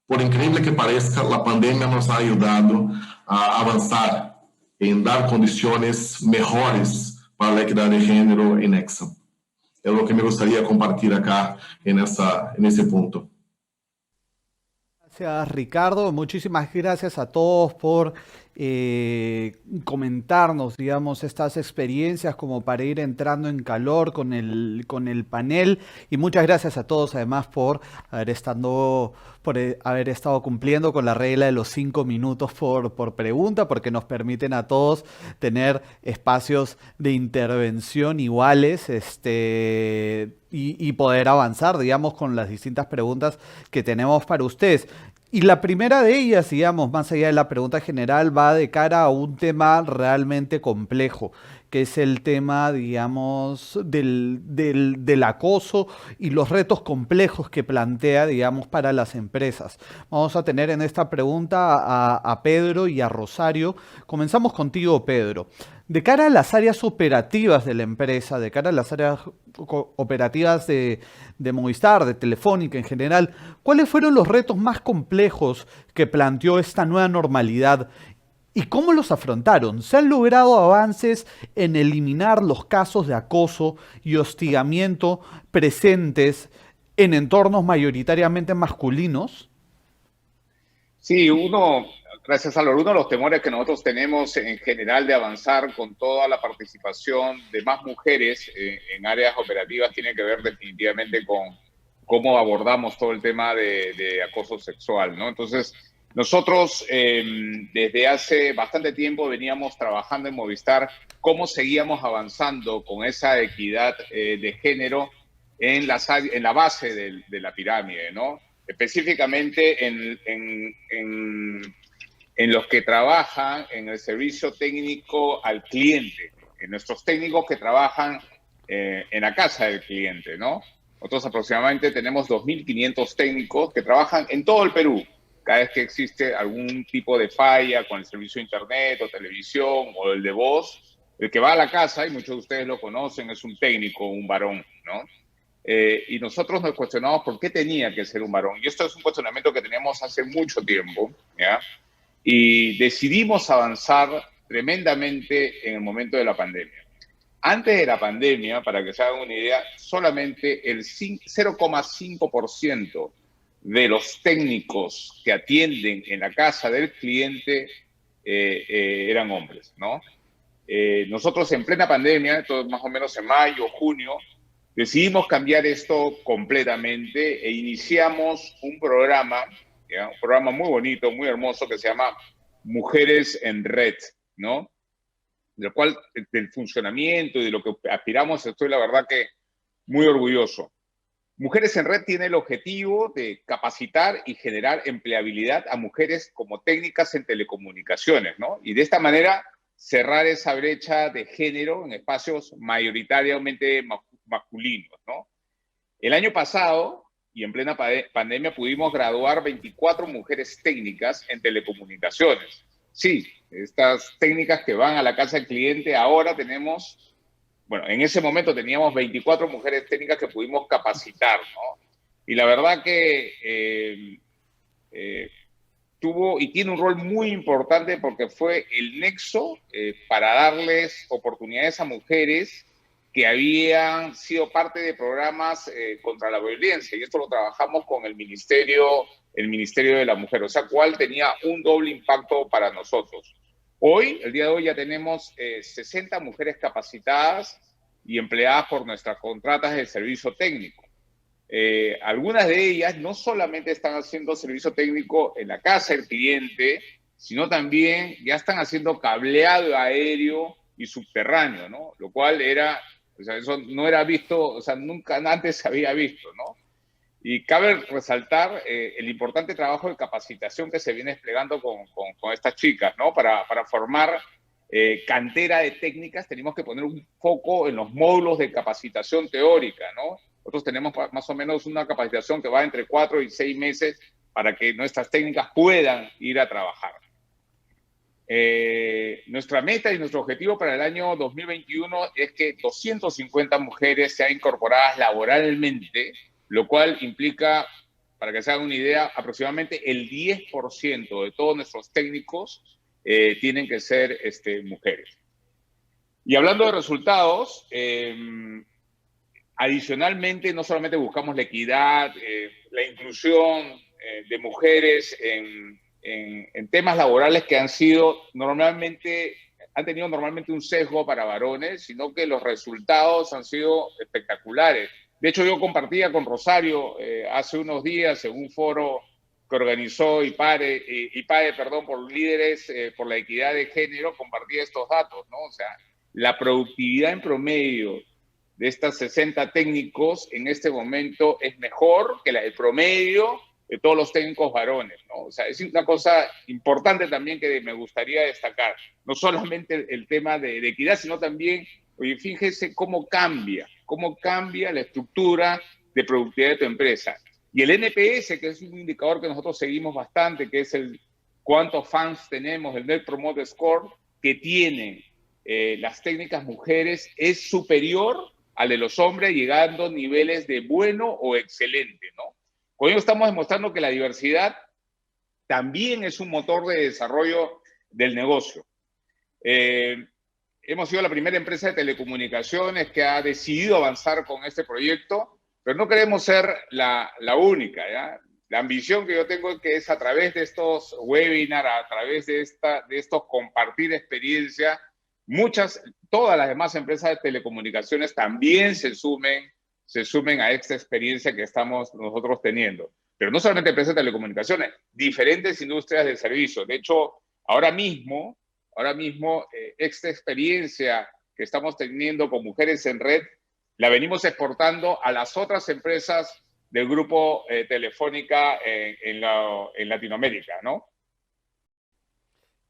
por increíble que parezca, la pandemia nos ha ayudado a avanzar en dar condiciones mejores para la equidad de género en Nexa. Es lo que me gustaría compartir acá en ese punto. Gracias, Ricardo. Muchísimas gracias a todos por comentarnos, digamos, estas experiencias como para ir entrando en calor con el panel. Y muchas gracias a todos, además, por haber estado cumpliendo con la regla de los 5 minutos por pregunta, porque nos permiten a todos tener espacios de intervención iguales, y poder avanzar, digamos, con las distintas preguntas que tenemos para ustedes. Y la primera de ellas, digamos, más allá de la pregunta general, va de cara a un tema realmente complejo, que es el tema, digamos, del acoso y los retos complejos que plantea, digamos, para las empresas. Vamos a tener en esta pregunta a Pedro y a Rosario. Comenzamos contigo, Pedro. De cara a las áreas operativas de la empresa, de cara a las áreas operativas de Movistar, de Telefónica en general, ¿cuáles fueron los retos más complejos que planteó esta nueva normalidad y cómo los afrontaron? ¿Se han logrado avances en eliminar los casos de acoso y hostigamiento presentes en entornos mayoritariamente masculinos? Sí, gracias a uno de los temores que nosotros tenemos en general de avanzar con toda la participación de más mujeres en áreas operativas tiene que ver definitivamente con cómo abordamos todo el tema de acoso sexual, ¿no? Entonces, nosotros desde hace bastante tiempo veníamos trabajando en Movistar cómo seguíamos avanzando con esa equidad de género en la base de la pirámide, ¿no? Específicamente en los que trabajan en el servicio técnico al cliente, en nuestros técnicos que trabajan en la casa del cliente, ¿no? Nosotros aproximadamente tenemos 2.500 técnicos que trabajan en todo el Perú. Cada vez que existe algún tipo de falla con el servicio de internet o televisión o el de voz, el que va a la casa, y muchos de ustedes lo conocen, es un técnico, un varón, ¿no? Y nosotros nos cuestionamos por qué tenía que ser un varón. Y esto es un cuestionamiento que teníamos hace mucho tiempo, ¿ya? Y decidimos avanzar tremendamente en el momento de la pandemia. Antes de la pandemia, para que se hagan una idea, solamente el 0,5% de los técnicos que atienden en la casa del cliente eran hombres, ¿no? Nosotros en plena pandemia, entonces más o menos en mayo, junio, decidimos cambiar esto completamente e iniciamos un programa, ¿ya? Un programa muy bonito, muy hermoso, que se llama Mujeres en Red, ¿no? Del cual, del funcionamiento y de lo que aspiramos, estoy la verdad que muy orgulloso. Mujeres en Red tiene el objetivo de capacitar y generar empleabilidad a mujeres como técnicas en telecomunicaciones, ¿no? Y de esta manera cerrar esa brecha de género en espacios mayoritariamente masculinos, ¿no? El año pasado, y en plena pandemia, pudimos graduar 24 mujeres técnicas en telecomunicaciones. Sí, estas técnicas que van a la casa del cliente, ahora tenemos, bueno, en ese momento teníamos 24 mujeres técnicas que pudimos capacitar, ¿no? Y la verdad que tuvo y tiene un rol muy importante porque fue el nexo para darles oportunidades a mujeres que habían sido parte de programas contra la violencia, y esto lo trabajamos con el Ministerio de la Mujer, o sea, cual tenía un doble impacto para nosotros. Hoy, el día de hoy, ya tenemos 60 mujeres capacitadas y empleadas por nuestras contratas de servicio técnico. Algunas de ellas no solamente están haciendo servicio técnico en la casa del cliente, sino también ya están haciendo cableado aéreo y subterráneo, ¿no? Lo cual era, o sea, eso no era visto, o sea, nunca antes se había visto, ¿no? Y cabe resaltar el importante trabajo de capacitación que se viene desplegando con estas chicas, ¿no? Para formar cantera de técnicas, tenemos que poner un foco en los módulos de capacitación teórica, ¿no? Nosotros tenemos más o menos una capacitación que va entre 4 y 6 meses para que nuestras técnicas puedan ir a trabajar. Nuestra meta y nuestro objetivo para el año 2021 es que 250 mujeres sean incorporadas laboralmente, lo cual implica, para que se hagan una idea, aproximadamente el 10% de todos nuestros técnicos tienen que ser mujeres. Y hablando de resultados, adicionalmente no solamente buscamos la equidad, la inclusión de mujeres en temas laborales que han tenido normalmente un sesgo para varones, sino que los resultados han sido espectaculares. De hecho, yo compartía con Rosario hace unos días en un foro que organizó IPADE, por líderes por la equidad de género, compartía estos datos, ¿no? O sea, la productividad en promedio de estas 60 técnicos en este momento es mejor que la del promedio de todos los técnicos varones, ¿no? O sea, es una cosa importante también que me gustaría destacar. No solamente el tema de equidad, sino también, oye, fíjese cómo cambia la estructura de productividad de tu empresa. Y el NPS, que es un indicador que nosotros seguimos bastante, que es el cuántos fans tenemos, el Net Promoter Score, que tienen las técnicas mujeres, es superior al de los hombres, llegando a niveles de bueno o excelente, ¿no? Con ello estamos demostrando que la diversidad también es un motor de desarrollo del negocio. Hemos sido la primera empresa de telecomunicaciones que ha decidido avanzar con este proyecto, pero no queremos ser la única, ¿ya? La ambición que yo tengo es que a través de estos webinars, a través de estos compartir experiencia, todas las demás empresas de telecomunicaciones también se sumen a esta experiencia que estamos nosotros teniendo. Pero no solamente empresas de telecomunicaciones, diferentes industrias de servicio. De hecho, ahora mismo, esta experiencia que estamos teniendo con Mujeres en Red, la venimos exportando a las otras empresas del grupo Telefónica en Latinoamérica, ¿no?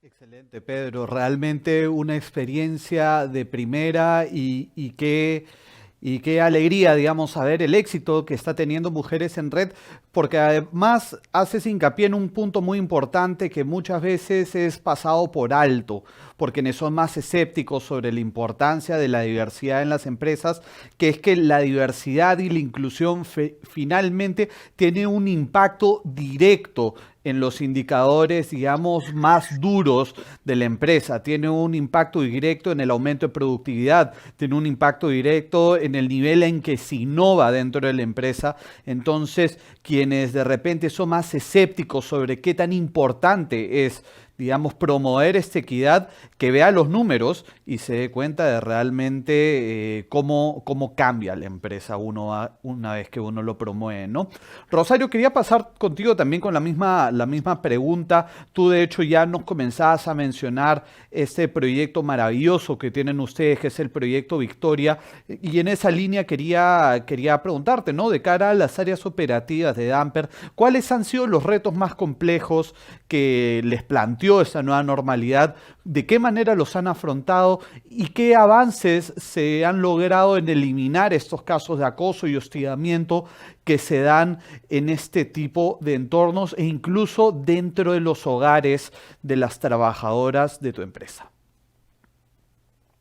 Excelente, Pedro. Realmente una experiencia de primera y qué alegría, digamos, saber el éxito que está teniendo Mujeres en Red, porque además haces hincapié en un punto muy importante que muchas veces es pasado por alto, por quienes son más escépticos sobre la importancia de la diversidad en las empresas, que es que la diversidad y la inclusión finalmente tiene un impacto directo en los indicadores, digamos, más duros de la empresa. Tiene un impacto directo en el aumento de productividad, tiene un impacto directo en el nivel en que se innova dentro de la empresa. Entonces, quienes de repente son más escépticos sobre qué tan importante es, digamos, promover esta equidad, que vea los números y se dé cuenta de realmente cómo cambia la empresa una vez que uno lo promueve, ¿no? Rosario, quería pasar contigo también con la misma pregunta. Tú, de hecho, ya nos comenzabas a mencionar este proyecto maravilloso que tienen ustedes, que es el proyecto Victoria, y en esa línea quería preguntarte, ¿no? De cara a las áreas operativas de Damper, ¿cuáles han sido los retos más complejos que les planteó esta nueva normalidad? ¿De qué manera los han afrontado y qué avances se han logrado en eliminar estos casos de acoso y hostigamiento que se dan en este tipo de entornos e incluso dentro de los hogares de las trabajadoras de tu empresa?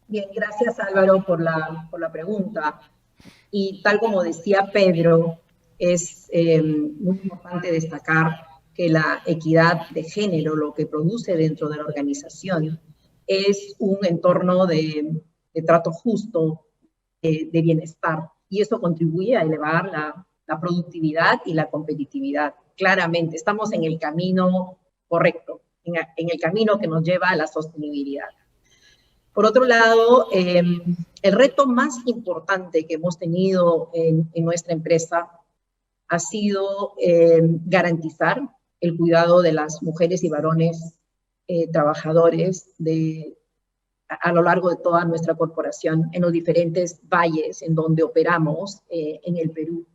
Bien, gracias Álvaro por la pregunta. Y tal como decía Pedro, es muy importante destacar que la equidad de género, lo que produce dentro de la organización, es un entorno de trato justo, de bienestar, y eso contribuye a elevar la productividad y la competitividad. Claramente, estamos en el camino correcto. en el camino que nos lleva a la sostenibilidad. Por otro lado, el reto más importante que hemos tenido en nuestra empresa ha sido garantizar el cuidado de las mujeres y varones trabajadores a lo largo de toda nuestra corporación, en los diferentes valles en donde operamos en el Perú.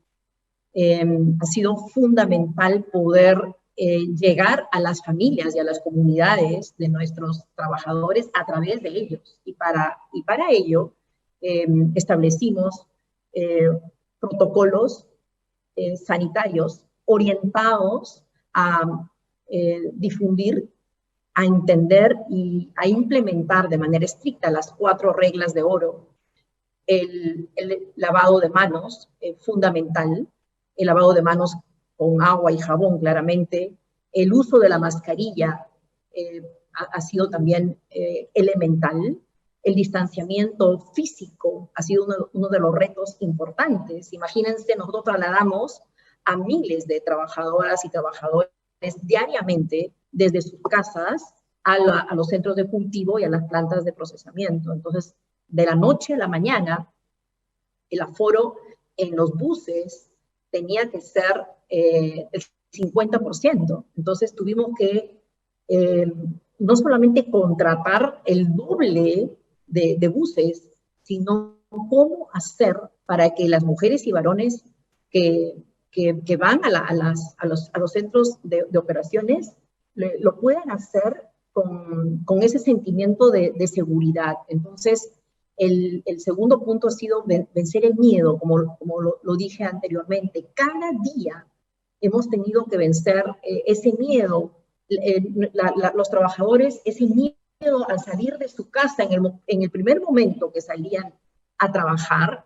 Ha sido fundamental poder llegar a las familias y a las comunidades de nuestros trabajadores a través de ellos. Y para ello establecimos protocolos sanitarios orientados a difundir, a entender y a implementar de manera estricta las 4 reglas de oro. El lavado de manos, fundamental, el lavado de manos con agua y jabón, claramente. El uso de la mascarilla ha sido también elemental. El distanciamiento físico ha sido uno de los retos importantes. Imagínense, nosotros trasladamos a miles de trabajadoras y trabajadores diariamente desde sus casas a los centros de cultivo y a las plantas de procesamiento. Entonces, de la noche a la mañana, el aforo en los buses tenía que ser el 50%. Entonces, tuvimos que no solamente contratar el doble de buses, sino cómo hacer para que las mujeres y varones que van a los centros de operaciones lo puedan hacer con ese sentimiento de seguridad. Entonces, el segundo punto ha sido vencer el miedo, como lo dije anteriormente. Cada día hemos tenido que vencer ese miedo. Los trabajadores, ese miedo al salir de su casa en el primer momento que salían a trabajar,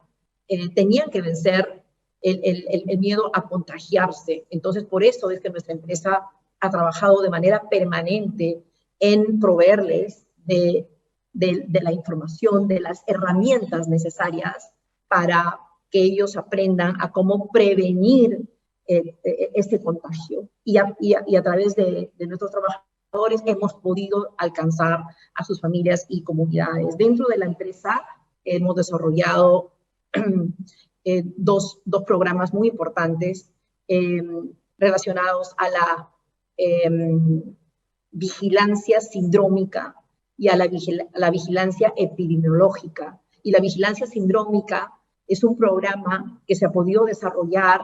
tenían que vencer el miedo a contagiarse. Entonces, por eso es que nuestra empresa ha trabajado de manera permanente en proveerles de la información, de las herramientas necesarias para que ellos aprendan a cómo prevenir este contagio. Y a través de nuestros trabajadores hemos podido alcanzar a sus familias y comunidades. Dentro de la empresa hemos desarrollado dos programas muy importantes relacionados a la vigilancia sindrómica y a la vigilancia epidemiológica. Y la vigilancia sindrómica es un programa que se ha podido desarrollar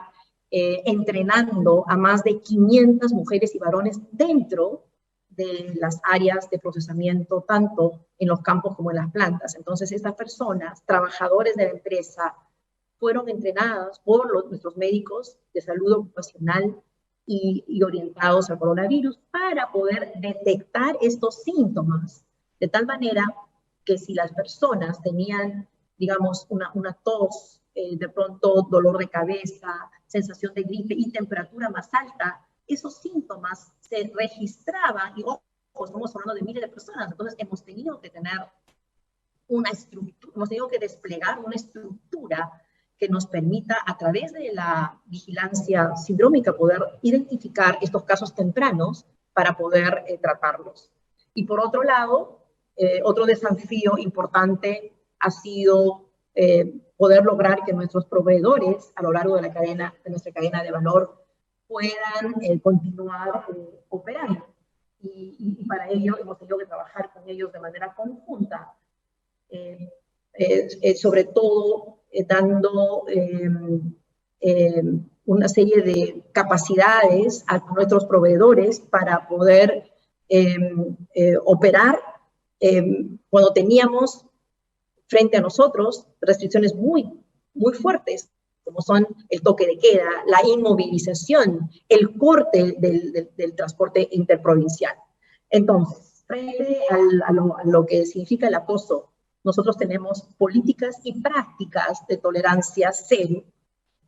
entrenando a más de 500 mujeres y varones dentro de las áreas de procesamiento, tanto en los campos como en las plantas. Entonces, estas personas, trabajadores de la empresa, fueron entrenadas por nuestros médicos de salud ocupacional y orientados al coronavirus para poder detectar estos síntomas, de tal manera que si las personas tenían, digamos, una tos, de pronto dolor de cabeza, sensación de gripe y temperatura más alta, esos síntomas se registraban, y ojo, estamos hablando de miles de personas, entonces hemos tenido que tener una estructura, hemos tenido que desplegar una estructura que nos permita, a través de la vigilancia sindrómica, poder identificar estos casos tempranos para poder tratarlos. Y por otro lado, otro desafío importante ha sido poder lograr que nuestros proveedores a lo largo de la cadena, de nuestra cadena de valor, puedan continuar operando. Y para ello hemos tenido que trabajar con ellos de manera conjunta, sobre todo dando una serie de capacidades a nuestros proveedores para poder operar cuando teníamos frente a nosotros restricciones muy fuertes, como son el toque de queda, la inmovilización, el corte del transporte interprovincial. Entonces, frente a lo que significa el acoso, nosotros tenemos políticas y prácticas de tolerancia cero.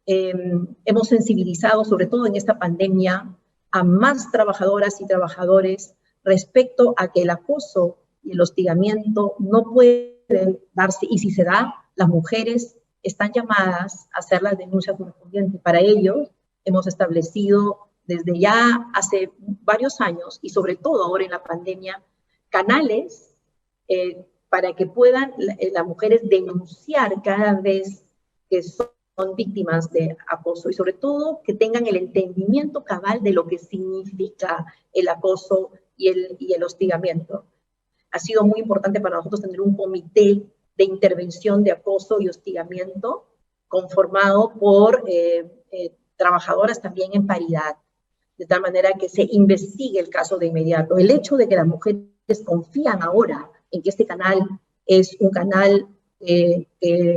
Hemos sensibilizado, sobre todo en esta pandemia, a más trabajadoras y trabajadores respecto a que el acoso y el hostigamiento no pueden darse, y si se da, las mujeres están llamadas a hacer las denuncias correspondientes. Para ello, hemos establecido desde ya hace varios años, y sobre todo ahora en la pandemia, canales para que puedan las mujeres denunciar cada vez que son víctimas de acoso, y sobre todo que tengan el entendimiento cabal de lo que significa el acoso y el hostigamiento. Ha sido muy importante para nosotros tener un comité de intervención de acoso y hostigamiento conformado por trabajadoras también en paridad, de tal manera que se investigue el caso de inmediato. El hecho de que las mujeres confían ahora en que este canal es un canal que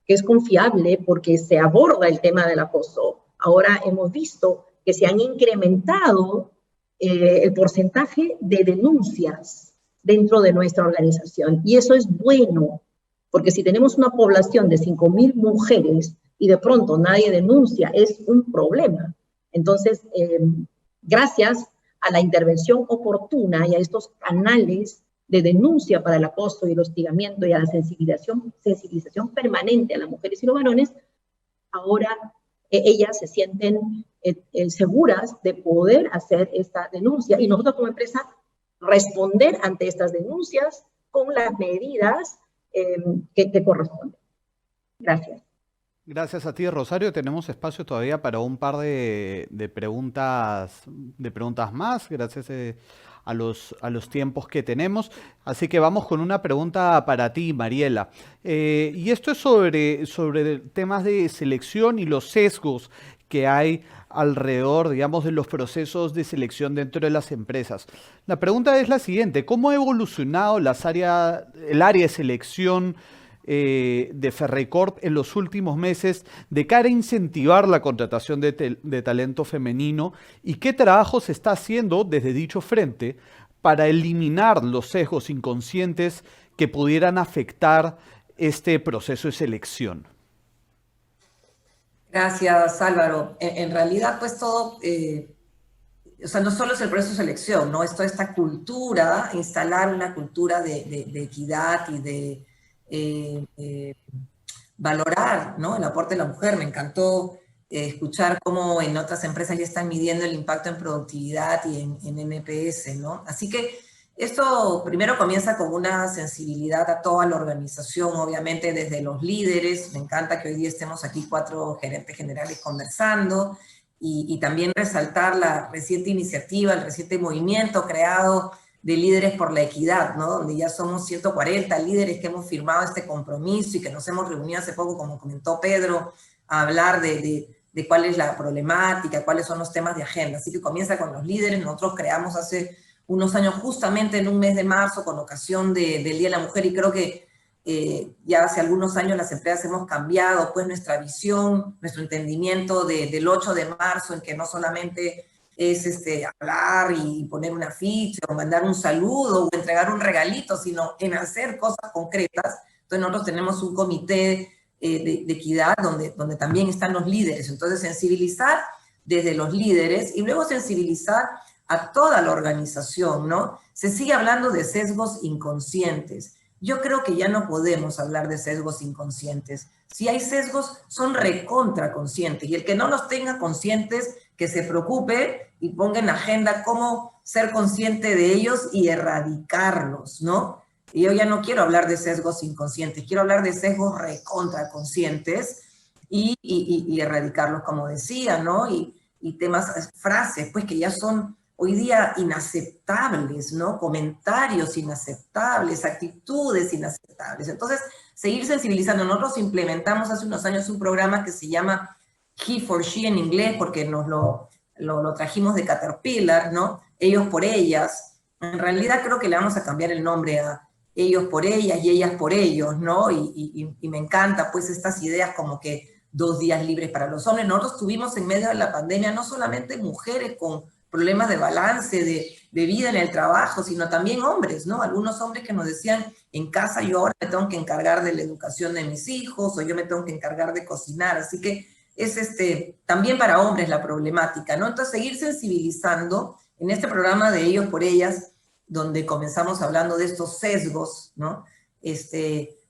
es confiable porque se aborda el tema del acoso. Ahora hemos visto que se han incrementado el porcentaje de denuncias dentro de nuestra organización, y eso es bueno, porque si tenemos una población de 5.000 mujeres y de pronto nadie denuncia, es un problema. Entonces, gracias a la intervención oportuna y a estos canales de denuncia para el acoso y el hostigamiento y a la sensibilización permanente a las mujeres y los varones, ahora ellas se sienten seguras de poder hacer esta denuncia, y nosotros como empresa responder ante estas denuncias con las medidas que corresponden. Gracias. Gracias a ti, Rosario. Tenemos espacio todavía para un par de preguntas más, gracias a los tiempos que tenemos. Así que vamos con una pregunta para ti, Mariela. Y esto es sobre temas de selección y los sesgos que hay alrededor, digamos, de los procesos de selección dentro de las empresas. La pregunta es la siguiente: ¿cómo ha evolucionado el área de selección de Ferreycorp en los últimos meses de cara a incentivar la contratación de talento femenino, y qué trabajo se está haciendo desde dicho frente para eliminar los sesgos inconscientes que pudieran afectar este proceso de selección? Gracias, Álvaro. En realidad, pues todo, o sea, no solo es el proceso de selección, ¿no? Es toda esta cultura, instalar una cultura de equidad y de valorar, ¿no?, el aporte de la mujer. Me encantó escuchar cómo en otras empresas ya están midiendo el impacto en productividad y en NPS, ¿no? Así que esto primero comienza con una sensibilidad a toda la organización, obviamente desde los líderes. Me encanta que hoy día estemos aquí 4 gerentes generales conversando, y también resaltar la reciente iniciativa, el reciente movimiento creado de Líderes por la Equidad, ¿no?, donde ya somos 140 líderes que hemos firmado este compromiso y que nos hemos reunido hace poco, como comentó Pedro, a hablar de cuál es la problemática, cuáles son los temas de agenda. Así que comienza con los líderes. Nosotros creamos hace unos años, justamente en un mes de marzo, con ocasión del Día de la Mujer, y creo que ya hace algunos años las empresas hemos cambiado pues nuestra visión, nuestro entendimiento del 8 de marzo, en que no solamente es hablar y poner una ficha o mandar un saludo o entregar un regalito, sino en hacer cosas concretas. Entonces nosotros tenemos un comité de equidad donde también están los líderes. Entonces sensibilizar desde los líderes y luego sensibilizar a toda la organización, ¿no? Se sigue hablando de sesgos inconscientes. Yo creo que ya no podemos hablar de sesgos inconscientes. Si hay sesgos, son recontra conscientes, y el que no los tenga conscientes, que se preocupe y ponga en agenda cómo ser consciente de ellos y erradicarlos, ¿no? Y yo ya no quiero hablar de sesgos inconscientes, quiero hablar de sesgos recontra conscientes y erradicarlos, como decía, ¿no? Y temas, frases, pues que ya son hoy día inaceptables, ¿no? Comentarios inaceptables, actitudes inaceptables. Entonces, seguir sensibilizando. Nosotros implementamos hace unos años un programa que se llama He for She en inglés, porque nos lo trajimos de Caterpillar, ¿no? Ellos por ellas. En realidad creo que le vamos a cambiar el nombre a ellos por ellas y ellas por ellos, ¿no? Y me encanta pues estas ideas como que 2 días libres para los hombres. Nosotros tuvimos en medio de la pandemia no solamente mujeres con problemas de balance, de vida en el trabajo, sino también hombres, ¿no? Algunos hombres que nos decían, en casa yo ahora me tengo que encargar de la educación de mis hijos, o yo me tengo que encargar de cocinar. Así que es también para hombres la problemática, ¿no? Entonces seguir sensibilizando en este programa de Ellos por Ellas, donde comenzamos hablando de estos sesgos, ¿no?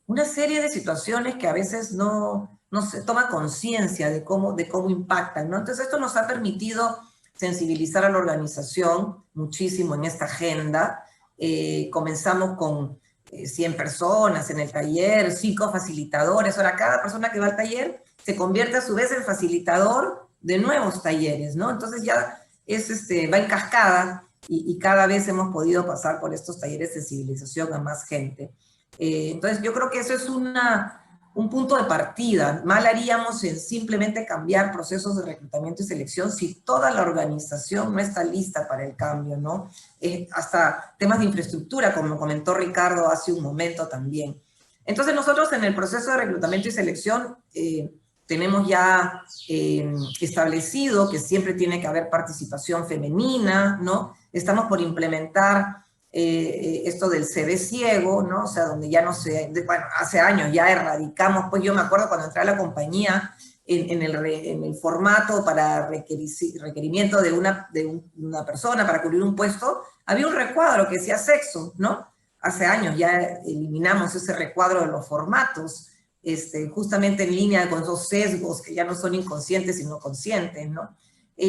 Una serie de situaciones que a veces no se toma conciencia de cómo impactan, ¿no? Entonces esto nos ha permitido sensibilizar a la organización muchísimo en esta agenda. Comenzamos con 100 personas en el taller, 5 facilitadores. Ahora cada persona que va al taller se convierte a su vez en facilitador de nuevos talleres, ¿no? Entonces ya va en cascada y cada vez hemos podido pasar por estos talleres de sensibilización a más gente. Entonces yo creo que eso es un punto de partida. Mal haríamos en simplemente cambiar procesos de reclutamiento y selección si toda la organización no está lista para el cambio, ¿no? Hasta temas de infraestructura, como comentó Ricardo hace un momento también. Entonces nosotros en el proceso de reclutamiento y selección tenemos ya establecido que siempre tiene que haber participación femenina, ¿no? Estamos por implementar esto del CV ciego, ¿no? O sea, donde ya no se... Bueno, hace años ya erradicamos, pues yo me acuerdo cuando entré a la compañía, en el formato para requerimiento de una persona para cubrir un puesto, había un recuadro que decía sexo, ¿no? Hace años ya eliminamos ese recuadro de los formatos, justamente en línea con esos sesgos que ya no son inconscientes sino conscientes, ¿no?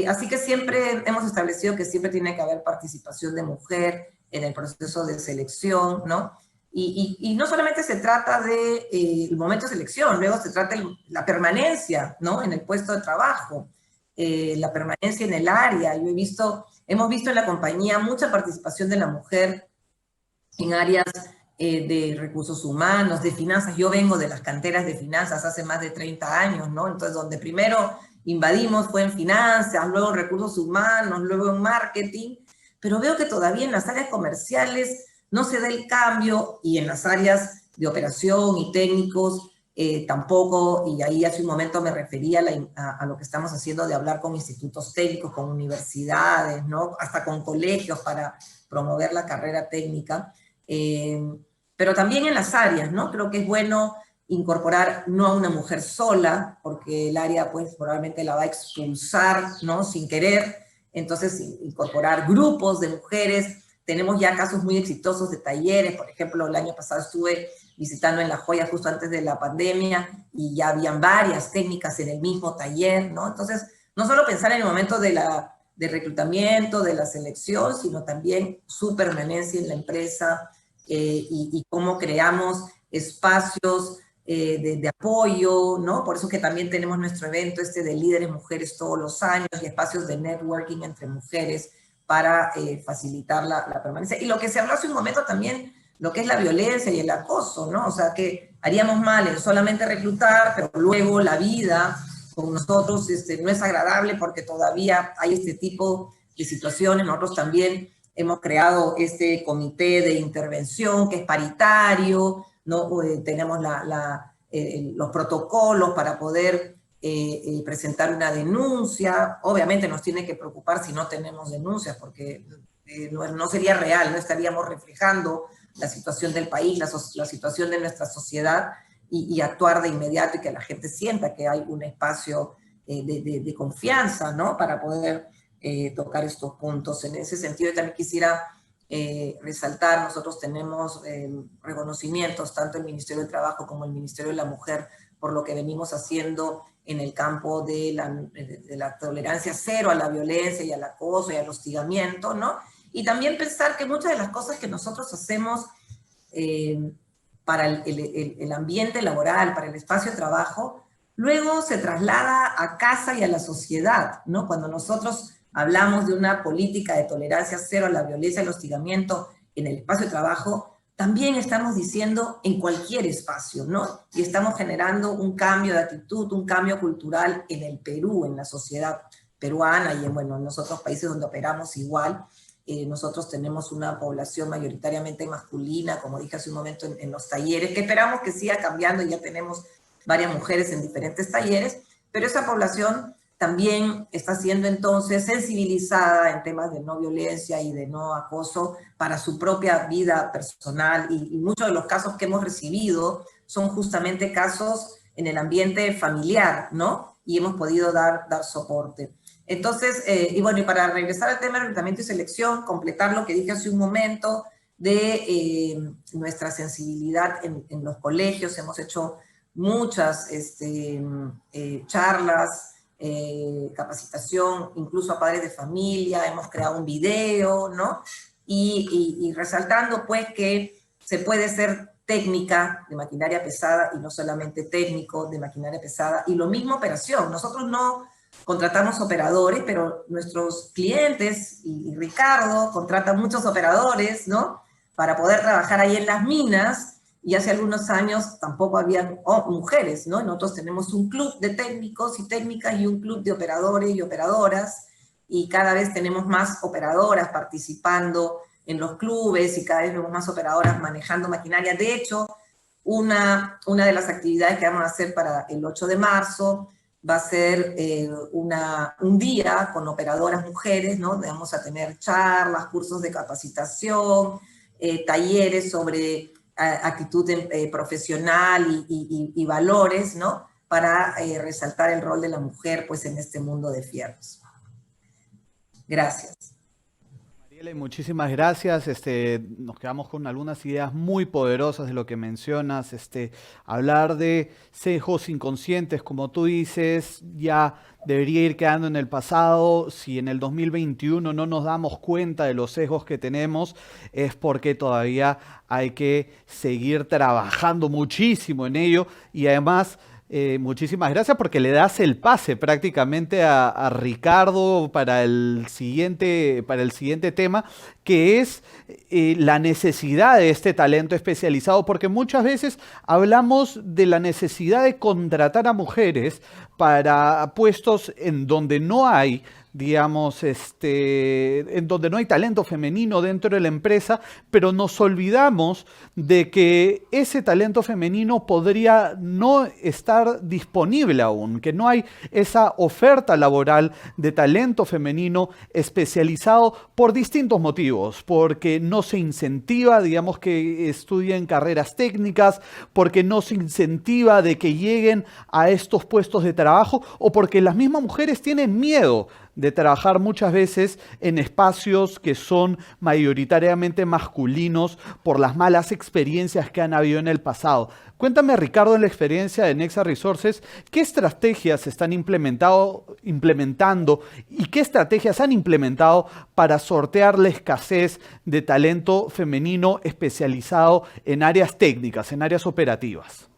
Así que siempre hemos establecido que siempre tiene que haber participación de mujer en el proceso de selección, ¿no? Y no solamente se trata del momento de selección, luego se trata de la permanencia, ¿no? En el puesto de trabajo, la permanencia en el área. Hemos visto en la compañía mucha participación de la mujer en áreas de recursos humanos, de finanzas. Yo vengo de las canteras de finanzas hace más de 30 años, ¿no? Entonces, donde primero invadimos fue en finanzas, luego en recursos humanos, luego en marketing, pero veo que todavía en las áreas comerciales no se da el cambio, y en las áreas de operación y técnicos tampoco, y ahí hace un momento me refería a lo que estamos haciendo de hablar con institutos técnicos, con universidades, ¿no? Hasta con colegios para promover la carrera técnica, pero también en las áreas, ¿no? Creo que es bueno incorporar no a una mujer sola, porque el área pues probablemente la va a expulsar, ¿no? Sin querer. Entonces incorporar grupos de mujeres. Tenemos ya casos muy exitosos de talleres. Por ejemplo, el año pasado estuve visitando en La Joya justo antes de la pandemia y ya habían varias técnicas en el mismo taller, ¿no? Entonces, no solo pensar en el momento de reclutamiento, de la selección, sino también su permanencia en la empresa y cómo creamos espacios de apoyo, ¿no? Por eso que también tenemos nuestro evento de líderes mujeres todos los años y espacios de networking entre mujeres para facilitar la permanencia. Y lo que se habló hace un momento también, lo que es la violencia y el acoso, ¿no? O sea, que haríamos mal en solamente reclutar, pero luego la vida con nosotros no es agradable porque todavía hay este tipo de situaciones. Nosotros también hemos creado este comité de intervención que es paritario, ¿no? Tenemos los protocolos para poder presentar una denuncia. Obviamente nos tiene que preocupar si no tenemos denuncias, porque no sería real, no estaríamos reflejando la situación del país, la situación de nuestra sociedad, y actuar de inmediato y que la gente sienta que hay un espacio de confianza, ¿no? Para poder tocar estos puntos. En ese sentido, yo también quisiera resaltar, nosotros tenemos reconocimientos, tanto el Ministerio de Trabajo como el Ministerio de la Mujer, por lo que venimos haciendo en el campo de la tolerancia cero a la violencia y al acoso y al hostigamiento, ¿no? Y también pensar que muchas de las cosas que nosotros hacemos para el ambiente laboral, para el espacio de trabajo, luego se traslada a casa y a la sociedad, ¿no? Cuando nosotros hablamos de una política de tolerancia cero a la violencia y al hostigamiento en el espacio de trabajo, también estamos diciendo en cualquier espacio, ¿no? Y estamos generando un cambio de actitud, un cambio cultural en el Perú, en la sociedad peruana y en los otros países donde operamos igual. Nosotros tenemos una población mayoritariamente masculina, como dije hace un momento en los talleres, que esperamos que siga cambiando, y ya tenemos varias mujeres en diferentes talleres, pero esa población también está siendo entonces sensibilizada en temas de no violencia y de no acoso para su propia vida personal, y muchos de los casos que hemos recibido son justamente casos en el ambiente familiar, ¿no? Y hemos podido dar soporte. Entonces, y para regresar al tema de reclutamiento y selección, completar lo que dije hace un momento de nuestra sensibilidad en los colegios. Hemos hecho muchas charlas capacitación incluso a padres de familia, hemos creado un video, ¿no? Y resaltando pues que se puede ser técnica de maquinaria pesada y no solamente técnico de maquinaria pesada, y lo mismo operación. Nosotros no contratamos operadores, pero nuestros clientes, y Ricardo contrata muchos operadores, ¿no? Para poder trabajar ahí en las minas, y hace algunos años tampoco habían mujeres, ¿no? Nosotros tenemos un club de técnicos y técnicas y un club de operadores y operadoras, y cada vez tenemos más operadoras participando en los clubes y cada vez vemos más operadoras manejando maquinaria. De hecho, una de las actividades que vamos a hacer para el 8 de marzo va a ser un día con operadoras mujeres, ¿no? Vamos a tener charlas, cursos de capacitación, talleres sobre actitud profesional y valores, ¿no? Para resaltar el rol de la mujer pues, en este mundo de fierros. Gracias. Mariela, muchísimas gracias. Nos quedamos con algunas ideas muy poderosas de lo que mencionas. Hablar de sesgos inconscientes, como tú dices, ya debería ir quedando en el pasado. Si en el 2021 no nos damos cuenta de los sesgos que tenemos, es porque todavía hay que seguir trabajando muchísimo en ello. Y además, muchísimas gracias porque le das el pase prácticamente a Ricardo para el siguiente tema, que es la necesidad de este talento especializado, porque muchas veces hablamos de la necesidad de contratar a mujeres para puestos en donde no hay, digamos, en donde no hay talento femenino dentro de la empresa, pero nos olvidamos de que ese talento femenino podría no estar disponible aún, que no hay esa oferta laboral de talento femenino especializado por distintos motivos, porque no se incentiva, digamos, que estudien carreras técnicas, porque no se incentiva de que lleguen a estos puestos de trabajo, o porque las mismas mujeres tienen miedo de trabajar muchas veces en espacios que son mayoritariamente masculinos por las malas experiencias que han habido en el pasado. Cuéntame, Ricardo, en la experiencia de Nexa Resources, ¿qué estrategias se están implementando y qué estrategias han implementado para sortear la escasez de talento femenino especializado en áreas técnicas, en áreas operativas?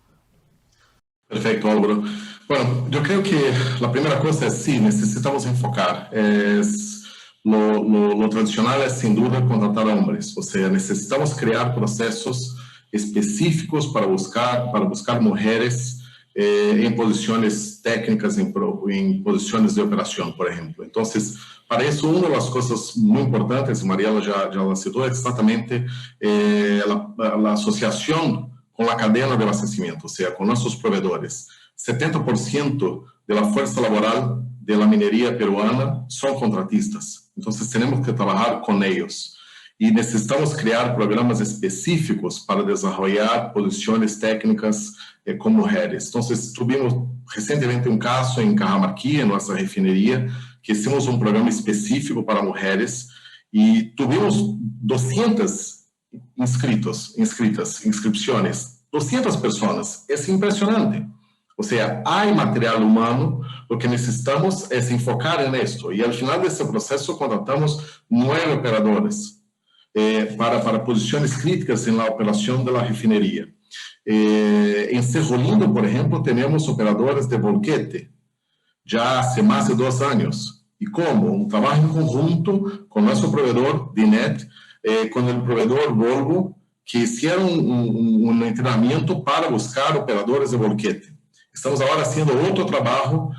Perfecto, Álvaro. Bueno, yo creo que la primera cosa es sí, necesitamos enfocar. Lo tradicional es sin duda contratar a hombres, o sea, necesitamos crear procesos específicos para buscar mujeres en posiciones técnicas, en posiciones de operación, por ejemplo. Entonces, para eso, una de las cosas muy importantes, Mariela ya la citó, es exactamente la asociación con la cadena de abastecimiento, o sea, con nuestros proveedores. 70% de la fuerza laboral de la minería peruana son contratistas. Entonces, tenemos que trabajar con ellos. Y necesitamos crear programas específicos para desarrollar posiciones técnicas con mujeres. Entonces, tuvimos recientemente un caso en Cajamarquilla, en nuestra refinería, que hicimos un programa específico para mujeres y tuvimos 200 inscripciones, 200 personas. Es impresionante. O sea, hay material humano, lo que necesitamos es enfocar en esto. Y al final de este proceso contratamos 9 operadores para posiciones críticas en la operación de la refinería. En Cerro Lindo, por ejemplo, tenemos operadores de volquete, ya hace más de 2 años. ¿Y cómo? Un trabajo en conjunto con nuestro proveedor, DINET, con el proveedor Volvo, que hicieron un entrenamiento para buscar operadores de volquete. Estamos ahora haciendo otro trabajo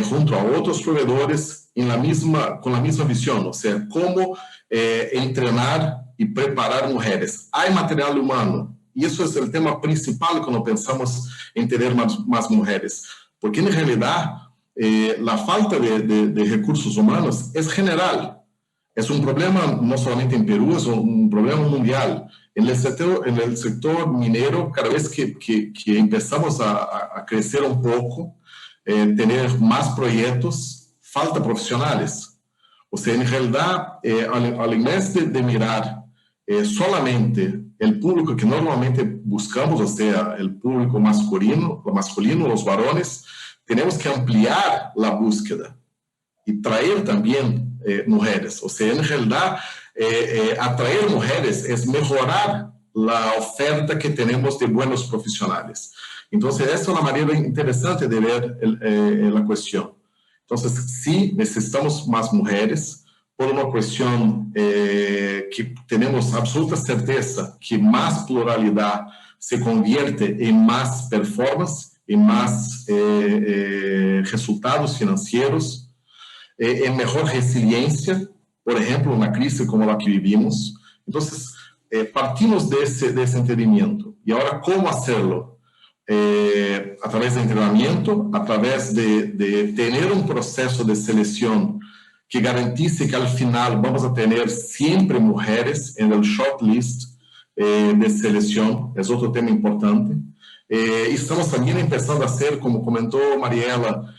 junto a otros proveedores con la misma visión, o sea, cómo entrenar y preparar mujeres. Hay material humano, y eso es el tema principal cuando pensamos en tener más mujeres, porque en realidad la falta de recursos humanos es general. Es un problema no solamente en Perú, es un problema mundial. En el sector minero, cada vez que empezamos a crecer un poco, tener más proyectos, falta profesionales. O sea, en realidad, al invés de mirar solamente el público que normalmente buscamos, o sea, el público masculino, los varones, tenemos que ampliar la búsqueda y traer también mujeres. O sea, en realidad, atraer mujeres es mejorar la oferta que tenemos de buenos profesionales. Entonces, esa es una manera interesante de ver la cuestión. Entonces, sí, necesitamos más mujeres por una cuestión que tenemos absoluta certeza que más pluralidad se convierte en más performance, en más resultados financieros, en mejor resiliencia, por ejemplo, una crisis como la que vivimos. Entonces, partimos de ese entendimiento. Y ahora, ¿cómo hacerlo? A través de entrenamiento, a través de tener un proceso de selección que garantice que al final vamos a tener siempre mujeres en el shortlist de selección, es otro tema importante. Estamos también empezando a hacer, como comentó Mariela,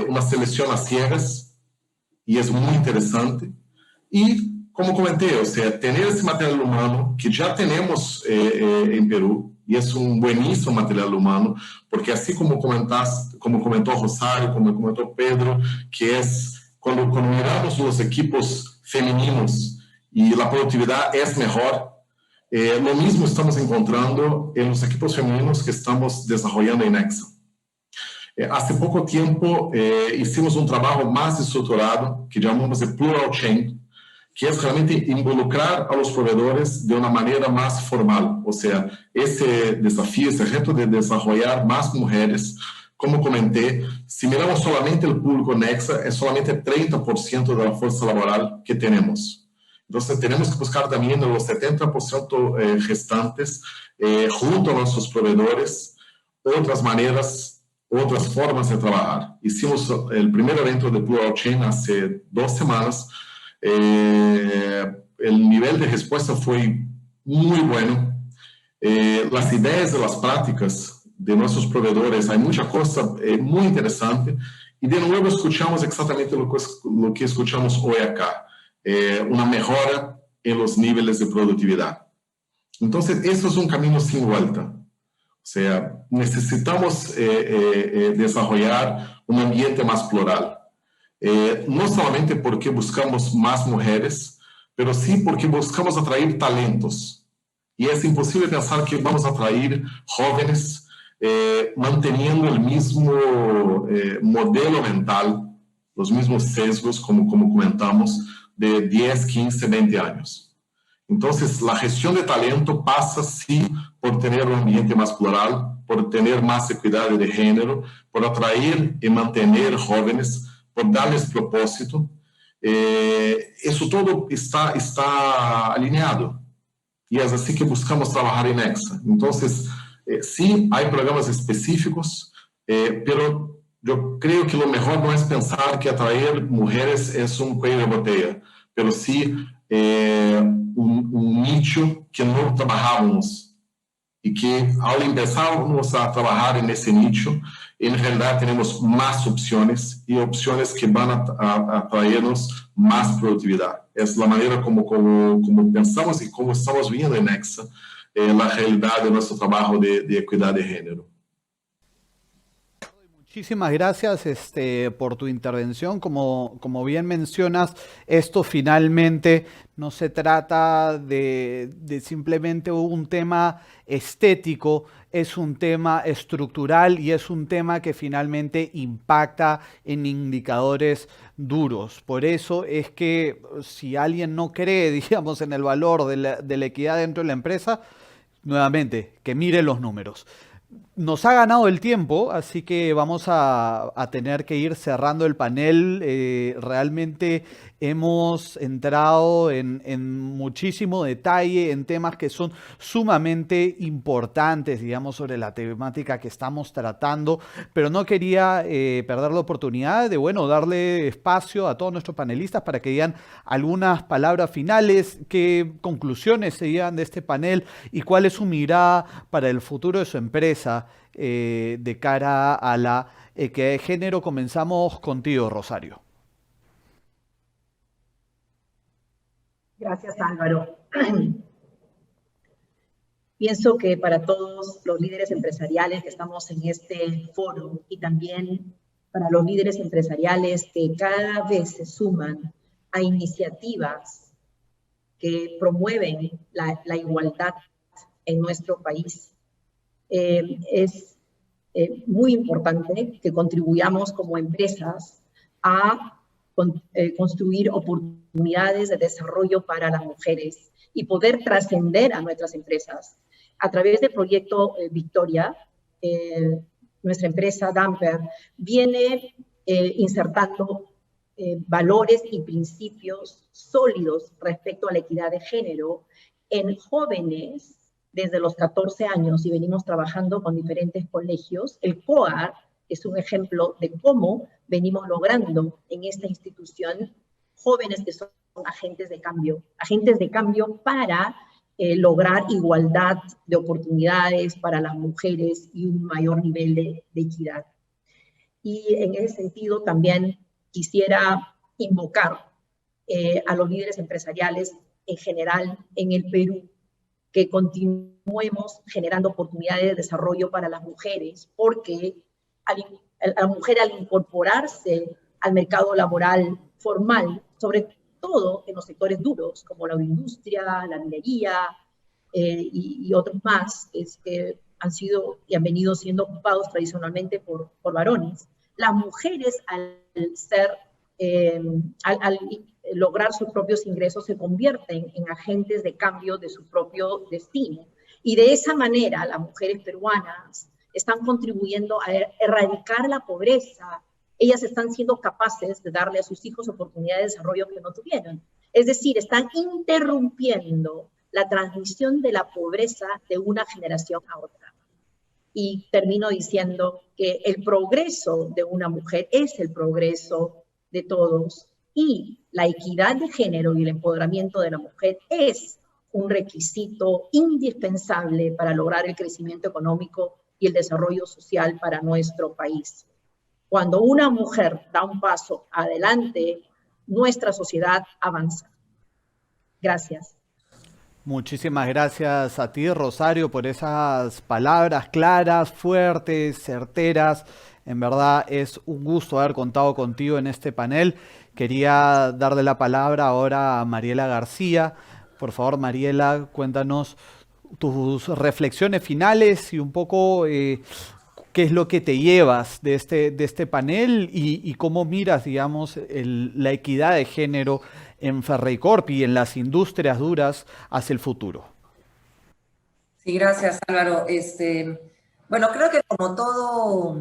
una selección a ciegas, y es muy interesante. Y, como comenté, o sea, tener ese material humano que ya tenemos en Perú, y es un buenísimo material humano, porque así como comentó Rosario, como comentó Pedro, que es cuando miramos los equipos femeninos y la productividad es mejor, lo mismo estamos encontrando en los equipos femeninos que estamos desarrollando en Nexa. Hace poco tiempo hicimos un trabajo más estructurado que llamamos de Plural Chain, que es realmente involucrar a los proveedores de una manera más formal. O sea, ese desafío, ese reto de desarrollar más mujeres, como comenté, si miramos solamente el público Nexa, es solamente 30% de la fuerza laboral que tenemos. Entonces, tenemos que buscar también los 70% restantes, junto a nuestros proveedores, otras maneras, otras formas de trabajar. Hicimos el primer evento de Plural Chain hace 2 semanas. El nivel de respuesta fue muy bueno. Las ideas de las prácticas de nuestros proveedores, hay mucha cosa muy interesante, y de nuevo escuchamos exactamente lo que escuchamos hoy acá, una mejora en los niveles de productividad. Entonces, eso es un camino sin vuelta. O sea, necesitamos desarrollar un ambiente más plural. No solamente porque buscamos más mujeres, pero sí porque buscamos atraer talentos. Y es imposible pensar que vamos a atraer jóvenes manteniendo el mismo modelo mental, los mismos sesgos, como comentamos, de 10, 15, 20 años. Entonces, la gestión de talento pasa, sí, por tener un ambiente más plural, por tener más equidad de género, por atraer y mantener jóvenes, por darles propósito. Eso todo está alineado. Y es así que buscamos trabajar en Nexa. Entonces, sí, hay programas específicos, pero yo creo que lo mejor no es pensar que atraer mujeres es un cuello de botella, pero sí un nicho que no trabajábamos y que al empezarnos a trabajar en ese nicho, en realidad tenemos más opciones y opciones que van a traernos más productividad. Es la manera como pensamos y como estamos viendo en Nexa la realidad de nuestro trabajo de equidad de género. Muchísimas gracias por tu intervención. Como bien mencionas, esto finalmente no se trata de simplemente un tema estético, es un tema estructural y es un tema que finalmente impacta en indicadores duros. Por eso es que si alguien no cree, digamos, en el valor de la equidad dentro de la empresa, nuevamente, que mire los números. Nos ha ganado el tiempo, así que vamos a tener que ir cerrando el panel. Realmente hemos entrado en muchísimo detalle en temas que son sumamente importantes, digamos, sobre la temática que estamos tratando, pero no quería perder la oportunidad de, bueno, darle espacio a todos nuestros panelistas para que digan algunas palabras finales, qué conclusiones se llevan de este panel y cuál es su mirada para el futuro de su empresa. De cara a la equidad de género. Comenzamos contigo, Rosario. Gracias, Álvaro. Pienso que para todos los líderes empresariales que estamos en este foro y también para los líderes empresariales que cada vez se suman a iniciativas que promueven la igualdad en nuestro país. Es muy importante que contribuyamos como empresas a construir oportunidades de desarrollo para las mujeres y poder trascender a nuestras empresas. A través del proyecto Victoria, nuestra empresa Damper viene insertando valores y principios sólidos respecto a la equidad de género en jóvenes desde los 14 años, y venimos trabajando con diferentes colegios. El COAR es un ejemplo de cómo venimos logrando en esta institución jóvenes que son agentes de cambio para lograr igualdad de oportunidades para las mujeres y un mayor nivel de equidad. Y en ese sentido también quisiera invocar a los líderes empresariales en general en el Perú, que continuemos generando oportunidades de desarrollo para las mujeres, porque la mujer al incorporarse al mercado laboral formal, sobre todo en los sectores duros, como la industria, la minería y otros más, que han sido y han venido siendo ocupados tradicionalmente por varones. Las mujeres al lograr sus propios ingresos se convierten en agentes de cambio de su propio destino. Y de esa manera las mujeres peruanas están contribuyendo a erradicar la pobreza. Ellas están siendo capaces de darle a sus hijos oportunidades de desarrollo que no tuvieron. Es decir, están interrumpiendo la transmisión de la pobreza de una generación a otra. Y termino diciendo que el progreso de una mujer es el progreso de todos, y la equidad de género y el empoderamiento de la mujer es un requisito indispensable para lograr el crecimiento económico y el desarrollo social para nuestro país. Cuando una mujer da un paso adelante, nuestra sociedad avanza. Gracias. Muchísimas gracias a ti, Rosario, por esas palabras claras, fuertes, certeras. En verdad es un gusto haber contado contigo en este panel. Quería darle la palabra ahora a Mariela García. Por favor, Mariela, cuéntanos tus reflexiones finales y un poco qué es lo que te llevas de este panel y cómo miras, digamos, la equidad de género en Ferreycorp y en las industrias duras hacia el futuro. Sí, gracias, Álvaro. Bueno, creo que como todo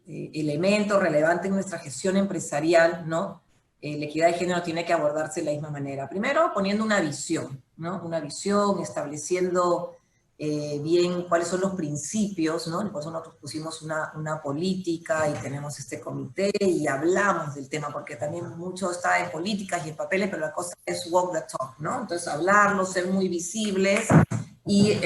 elemento relevante en nuestra gestión empresarial, ¿no? La equidad de género tiene que abordarse de la misma manera. Primero, poniendo una visión, ¿no? Una visión, estableciendo bien cuáles son los principios, ¿no? Por eso nosotros pusimos una política y tenemos este comité y hablamos del tema, porque también mucho está en políticas y en papeles, pero la cosa es walk the talk, ¿no? Entonces, hablarlo, ser muy visibles y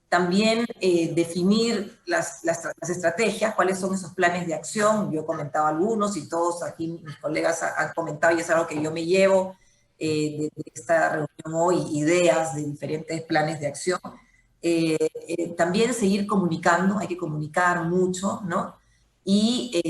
también definir las estrategias, cuáles son esos planes de acción. Yo he comentado algunos y todos aquí mis colegas han comentado, y es algo que yo me llevo de esta reunión hoy, ideas de diferentes planes de acción. También seguir comunicando, hay que comunicar mucho, ¿no? Y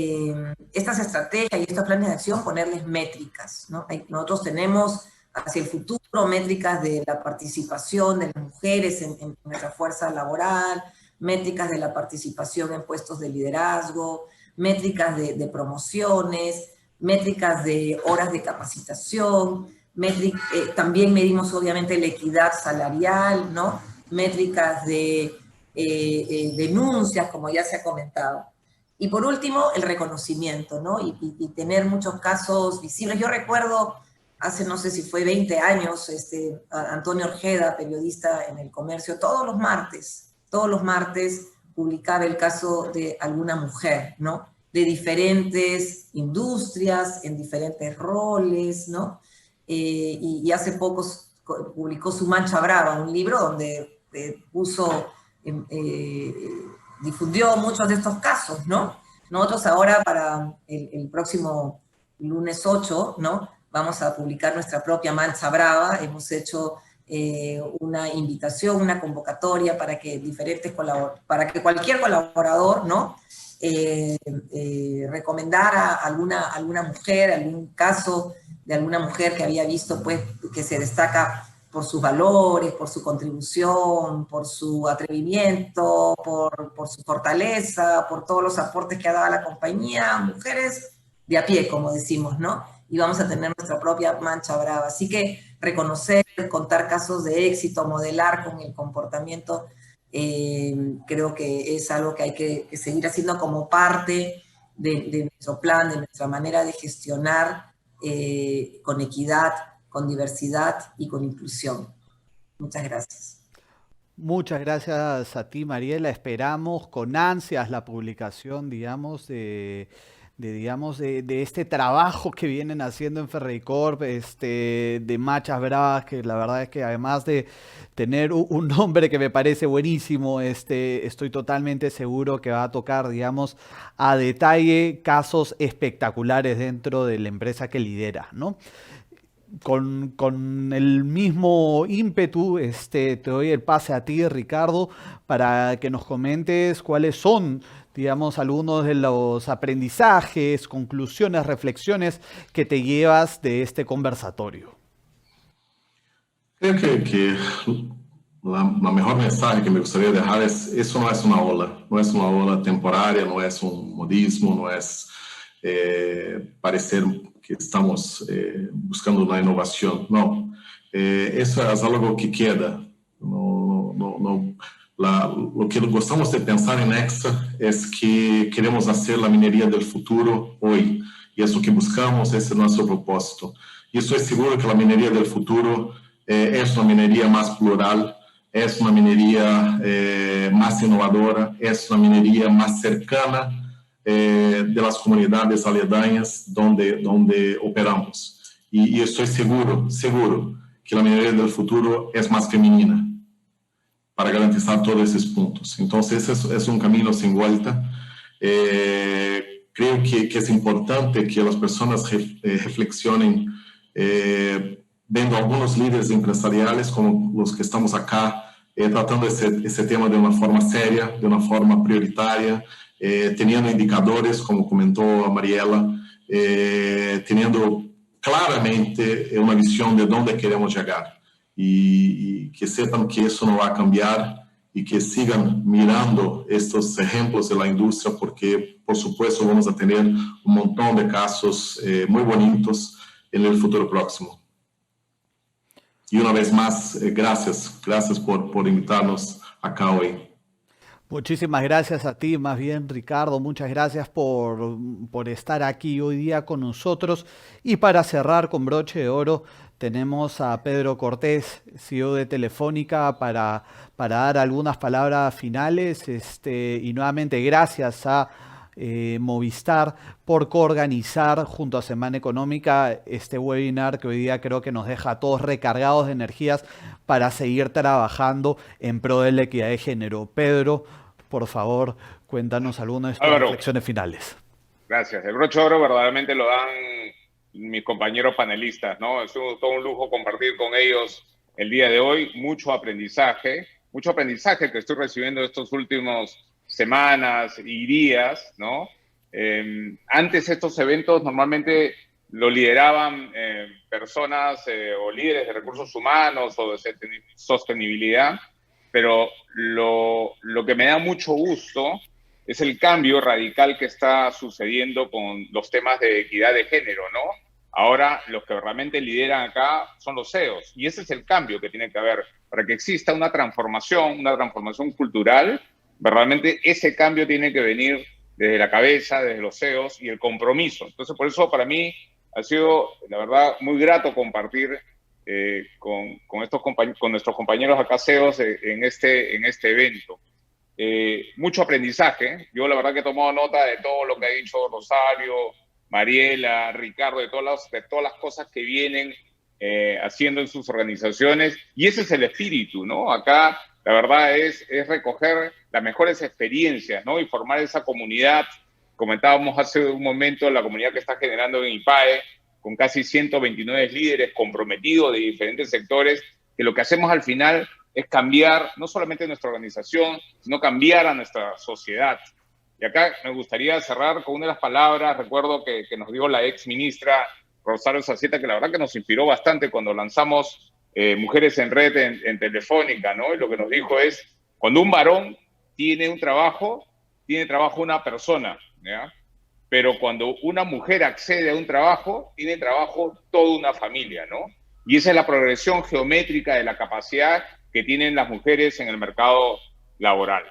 estas estrategias y estos planes de acción, ponerles métricas, ¿no? Nosotros tenemos hacia el futuro métricas de la participación de las mujeres en nuestra fuerza laboral, métricas de la participación en puestos de liderazgo, métricas de promociones, métricas de horas de capacitación, también medimos obviamente la equidad salarial, ¿no? Métricas de denuncias, como ya se ha comentado. Y por último, el reconocimiento, ¿no? Y tener muchos casos visibles. Yo recuerdo, hace no sé si fue 20 años, Antonio Orjeda, periodista en El Comercio, todos los martes publicaba el caso de alguna mujer, ¿no? De diferentes industrias, en diferentes roles, ¿no? Y hace poco publicó Su Mancha Brava, un libro donde difundió muchos de estos casos, ¿no? Nosotros ahora para el próximo lunes 8, ¿no? Vamos a publicar nuestra propia Mancha Brava. Hemos hecho una invitación, una convocatoria para que cualquier colaborador, ¿no? recomendar a alguna mujer, algún caso de alguna mujer que había visto pues, que se destaca por sus valores, por su contribución, por su atrevimiento, por su fortaleza, por todos los aportes que ha dado a la compañía, mujeres de a pie, como decimos, ¿no? Y vamos a tener nuestra propia mancha brava. Así que reconocer, contar casos de éxito, modelar con el comportamiento, creo que es algo que hay que seguir haciendo como parte de nuestro plan, de nuestra manera de gestionar con equidad, con diversidad y con inclusión. Muchas gracias. Muchas gracias a ti, Mariela. Esperamos con ansias la publicación, digamos, de este trabajo que vienen haciendo en Ferreycorp, de Machas Bravas, que la verdad es que además de tener un nombre que me parece buenísimo, estoy totalmente seguro que va a tocar, digamos, a detalle casos espectaculares dentro de la empresa que lidera, ¿no? Con el mismo ímpetu, te doy el pase a ti, Ricardo, para que nos comentes cuáles son, digamos, algunos de los aprendizajes, conclusiones, reflexiones que te llevas de este conversatorio. Creo que la mejor mensaje que me gustaría dejar es, eso no es una ola temporaria, no es un modismo, no es parecer que estamos buscando una innovación, no. Eso es algo que queda. Lo que gostamos de pensar en Nexa es que queremos hacer la minería del futuro hoy, y eso que buscamos, ese es nuestro propósito. Y estoy seguro que la minería del futuro es una minería más plural, es una minería más innovadora, es una minería más cercana de las comunidades aledañas donde operamos. Y estoy seguro que la minería del futuro es más femenina para garantizar todos esos puntos. Entonces, es un camino sin vuelta. Creo que es importante que las personas reflexionen viendo algunos líderes empresariales como los que estamos acá, tratando ese tema de una forma seria, de una forma prioritaria, teniendo indicadores, como comentó Mariela, teniendo claramente una visión de dónde queremos llegar. Y que sepan que eso no va a cambiar y que sigan mirando estos ejemplos de la industria, porque, por supuesto, vamos a tener un montón de casos muy bonitos en el futuro próximo. Y una vez más, gracias por invitarnos acá hoy. Muchísimas gracias a ti, más bien, Ricardo. Muchas gracias por estar aquí hoy día con nosotros. Y para cerrar con broche de oro, tenemos a Pedro Cortés, CEO de Telefónica, para dar algunas palabras finales. Y nuevamente, gracias a Movistar por coorganizar junto a Semana Económica este webinar que hoy día creo que nos deja a todos recargados de energías para seguir trabajando en pro de la equidad de género. Pedro, por favor, cuéntanos algunas de tus reflexiones finales. Gracias. El broche de oro verdaderamente lo dan mis compañeros panelistas, ¿no? Es todo un lujo compartir con ellos el día de hoy. Mucho aprendizaje que estoy recibiendo estos últimos semanas y días, ¿no? Antes estos eventos normalmente lo lideraban personas o líderes de recursos humanos o de sostenibilidad, pero lo que me da mucho gusto es el cambio radical que está sucediendo con los temas de equidad de género, ¿no? Ahora los que realmente lideran acá son los CEOs, y ese es el cambio que tiene que haber para que exista una transformación cultural. Realmente ese cambio tiene que venir desde la cabeza, desde los CEOs y el compromiso. Entonces, por eso para mí ha sido, la verdad, muy grato compartir con nuestros compañeros acá CEOs en este evento. Mucho aprendizaje. Yo la verdad que he tomado nota de todo lo que ha dicho Rosario, Mariela, Ricardo, de todas las cosas que vienen haciendo en sus organizaciones. Y ese es el espíritu, ¿no? Acá la verdad es recoger las mejores experiencias, ¿no? Y formar esa comunidad. Comentábamos hace un momento la comunidad que está generando en IPAE, con casi 129 líderes comprometidos de diferentes sectores, que lo que hacemos al final es cambiar no solamente nuestra organización, sino cambiar a nuestra sociedad. Y acá me gustaría cerrar con una de las palabras, recuerdo que nos dio la ex ministra Rosario Sacieta, que la verdad que nos inspiró bastante cuando lanzamos Mujeres en Red en Telefónica, ¿no? Y lo que nos dijo es, cuando un varón tiene trabajo una persona, ¿ya? Pero cuando una mujer accede a un trabajo, tiene trabajo toda una familia, ¿no? Y esa es la progresión geométrica de la capacidad que tienen las mujeres en el mercado laboral.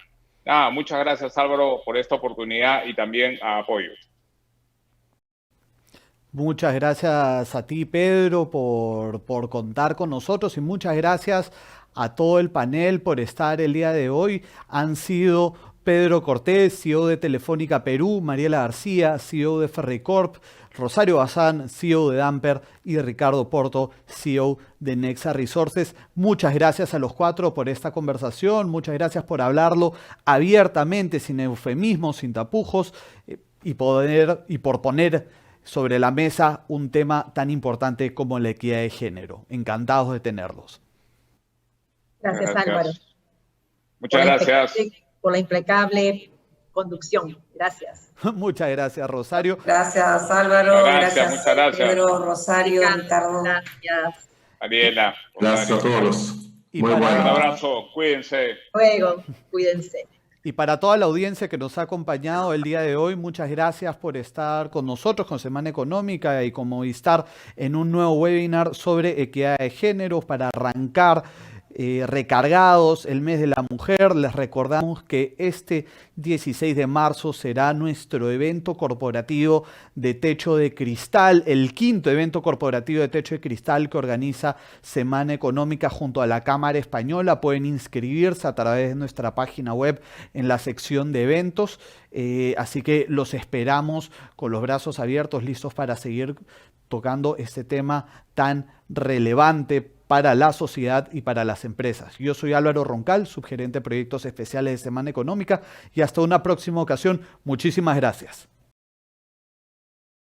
Nada, muchas gracias, Álvaro, por esta oportunidad y también a apoyo. Muchas gracias a ti, Pedro, por contar con nosotros y muchas gracias a todo el panel por estar el día de hoy. Han sido Pedro Cortés, CEO de Telefónica Perú, Mariela García, CEO de Ferrecorp, Rosario Bazán, CEO de Damper y Ricardo Porto, CEO de Nexa Resources. Muchas gracias a los cuatro por esta conversación, muchas gracias por hablarlo abiertamente, sin eufemismos, sin tapujos y por poner sobre la mesa un tema tan importante como la equidad de género. Encantados de tenerlos. Gracias, Álvaro. Muchas gracias. Por la impecable conducción. Gracias. Muchas gracias, Rosario. Gracias, Álvaro. Gracias, muchas gracias. Pedro, Rosario, Ricardo. Gracias. Mariela. Gracias a todos. Muy Un bueno. abrazo, cuídense. Luego, cuídense. Y para toda la audiencia que nos ha acompañado el día de hoy, muchas gracias por estar con nosotros, con Semana Económica y con Movistar en un nuevo webinar sobre equidad de género para arrancar recargados el mes de la mujer. Les recordamos que este 16 de marzo será nuestro evento corporativo de Techo de Cristal, el quinto evento corporativo de Techo de Cristal que organiza Semana Económica junto a la Cámara Española. Pueden inscribirse a través de nuestra página web en la sección de eventos, así que los esperamos con los brazos abiertos, listos para seguir tocando este tema tan relevante para la sociedad y para las empresas. Yo soy Álvaro Roncal, subgerente de proyectos especiales de Semana Económica, y hasta una próxima ocasión. Muchísimas gracias.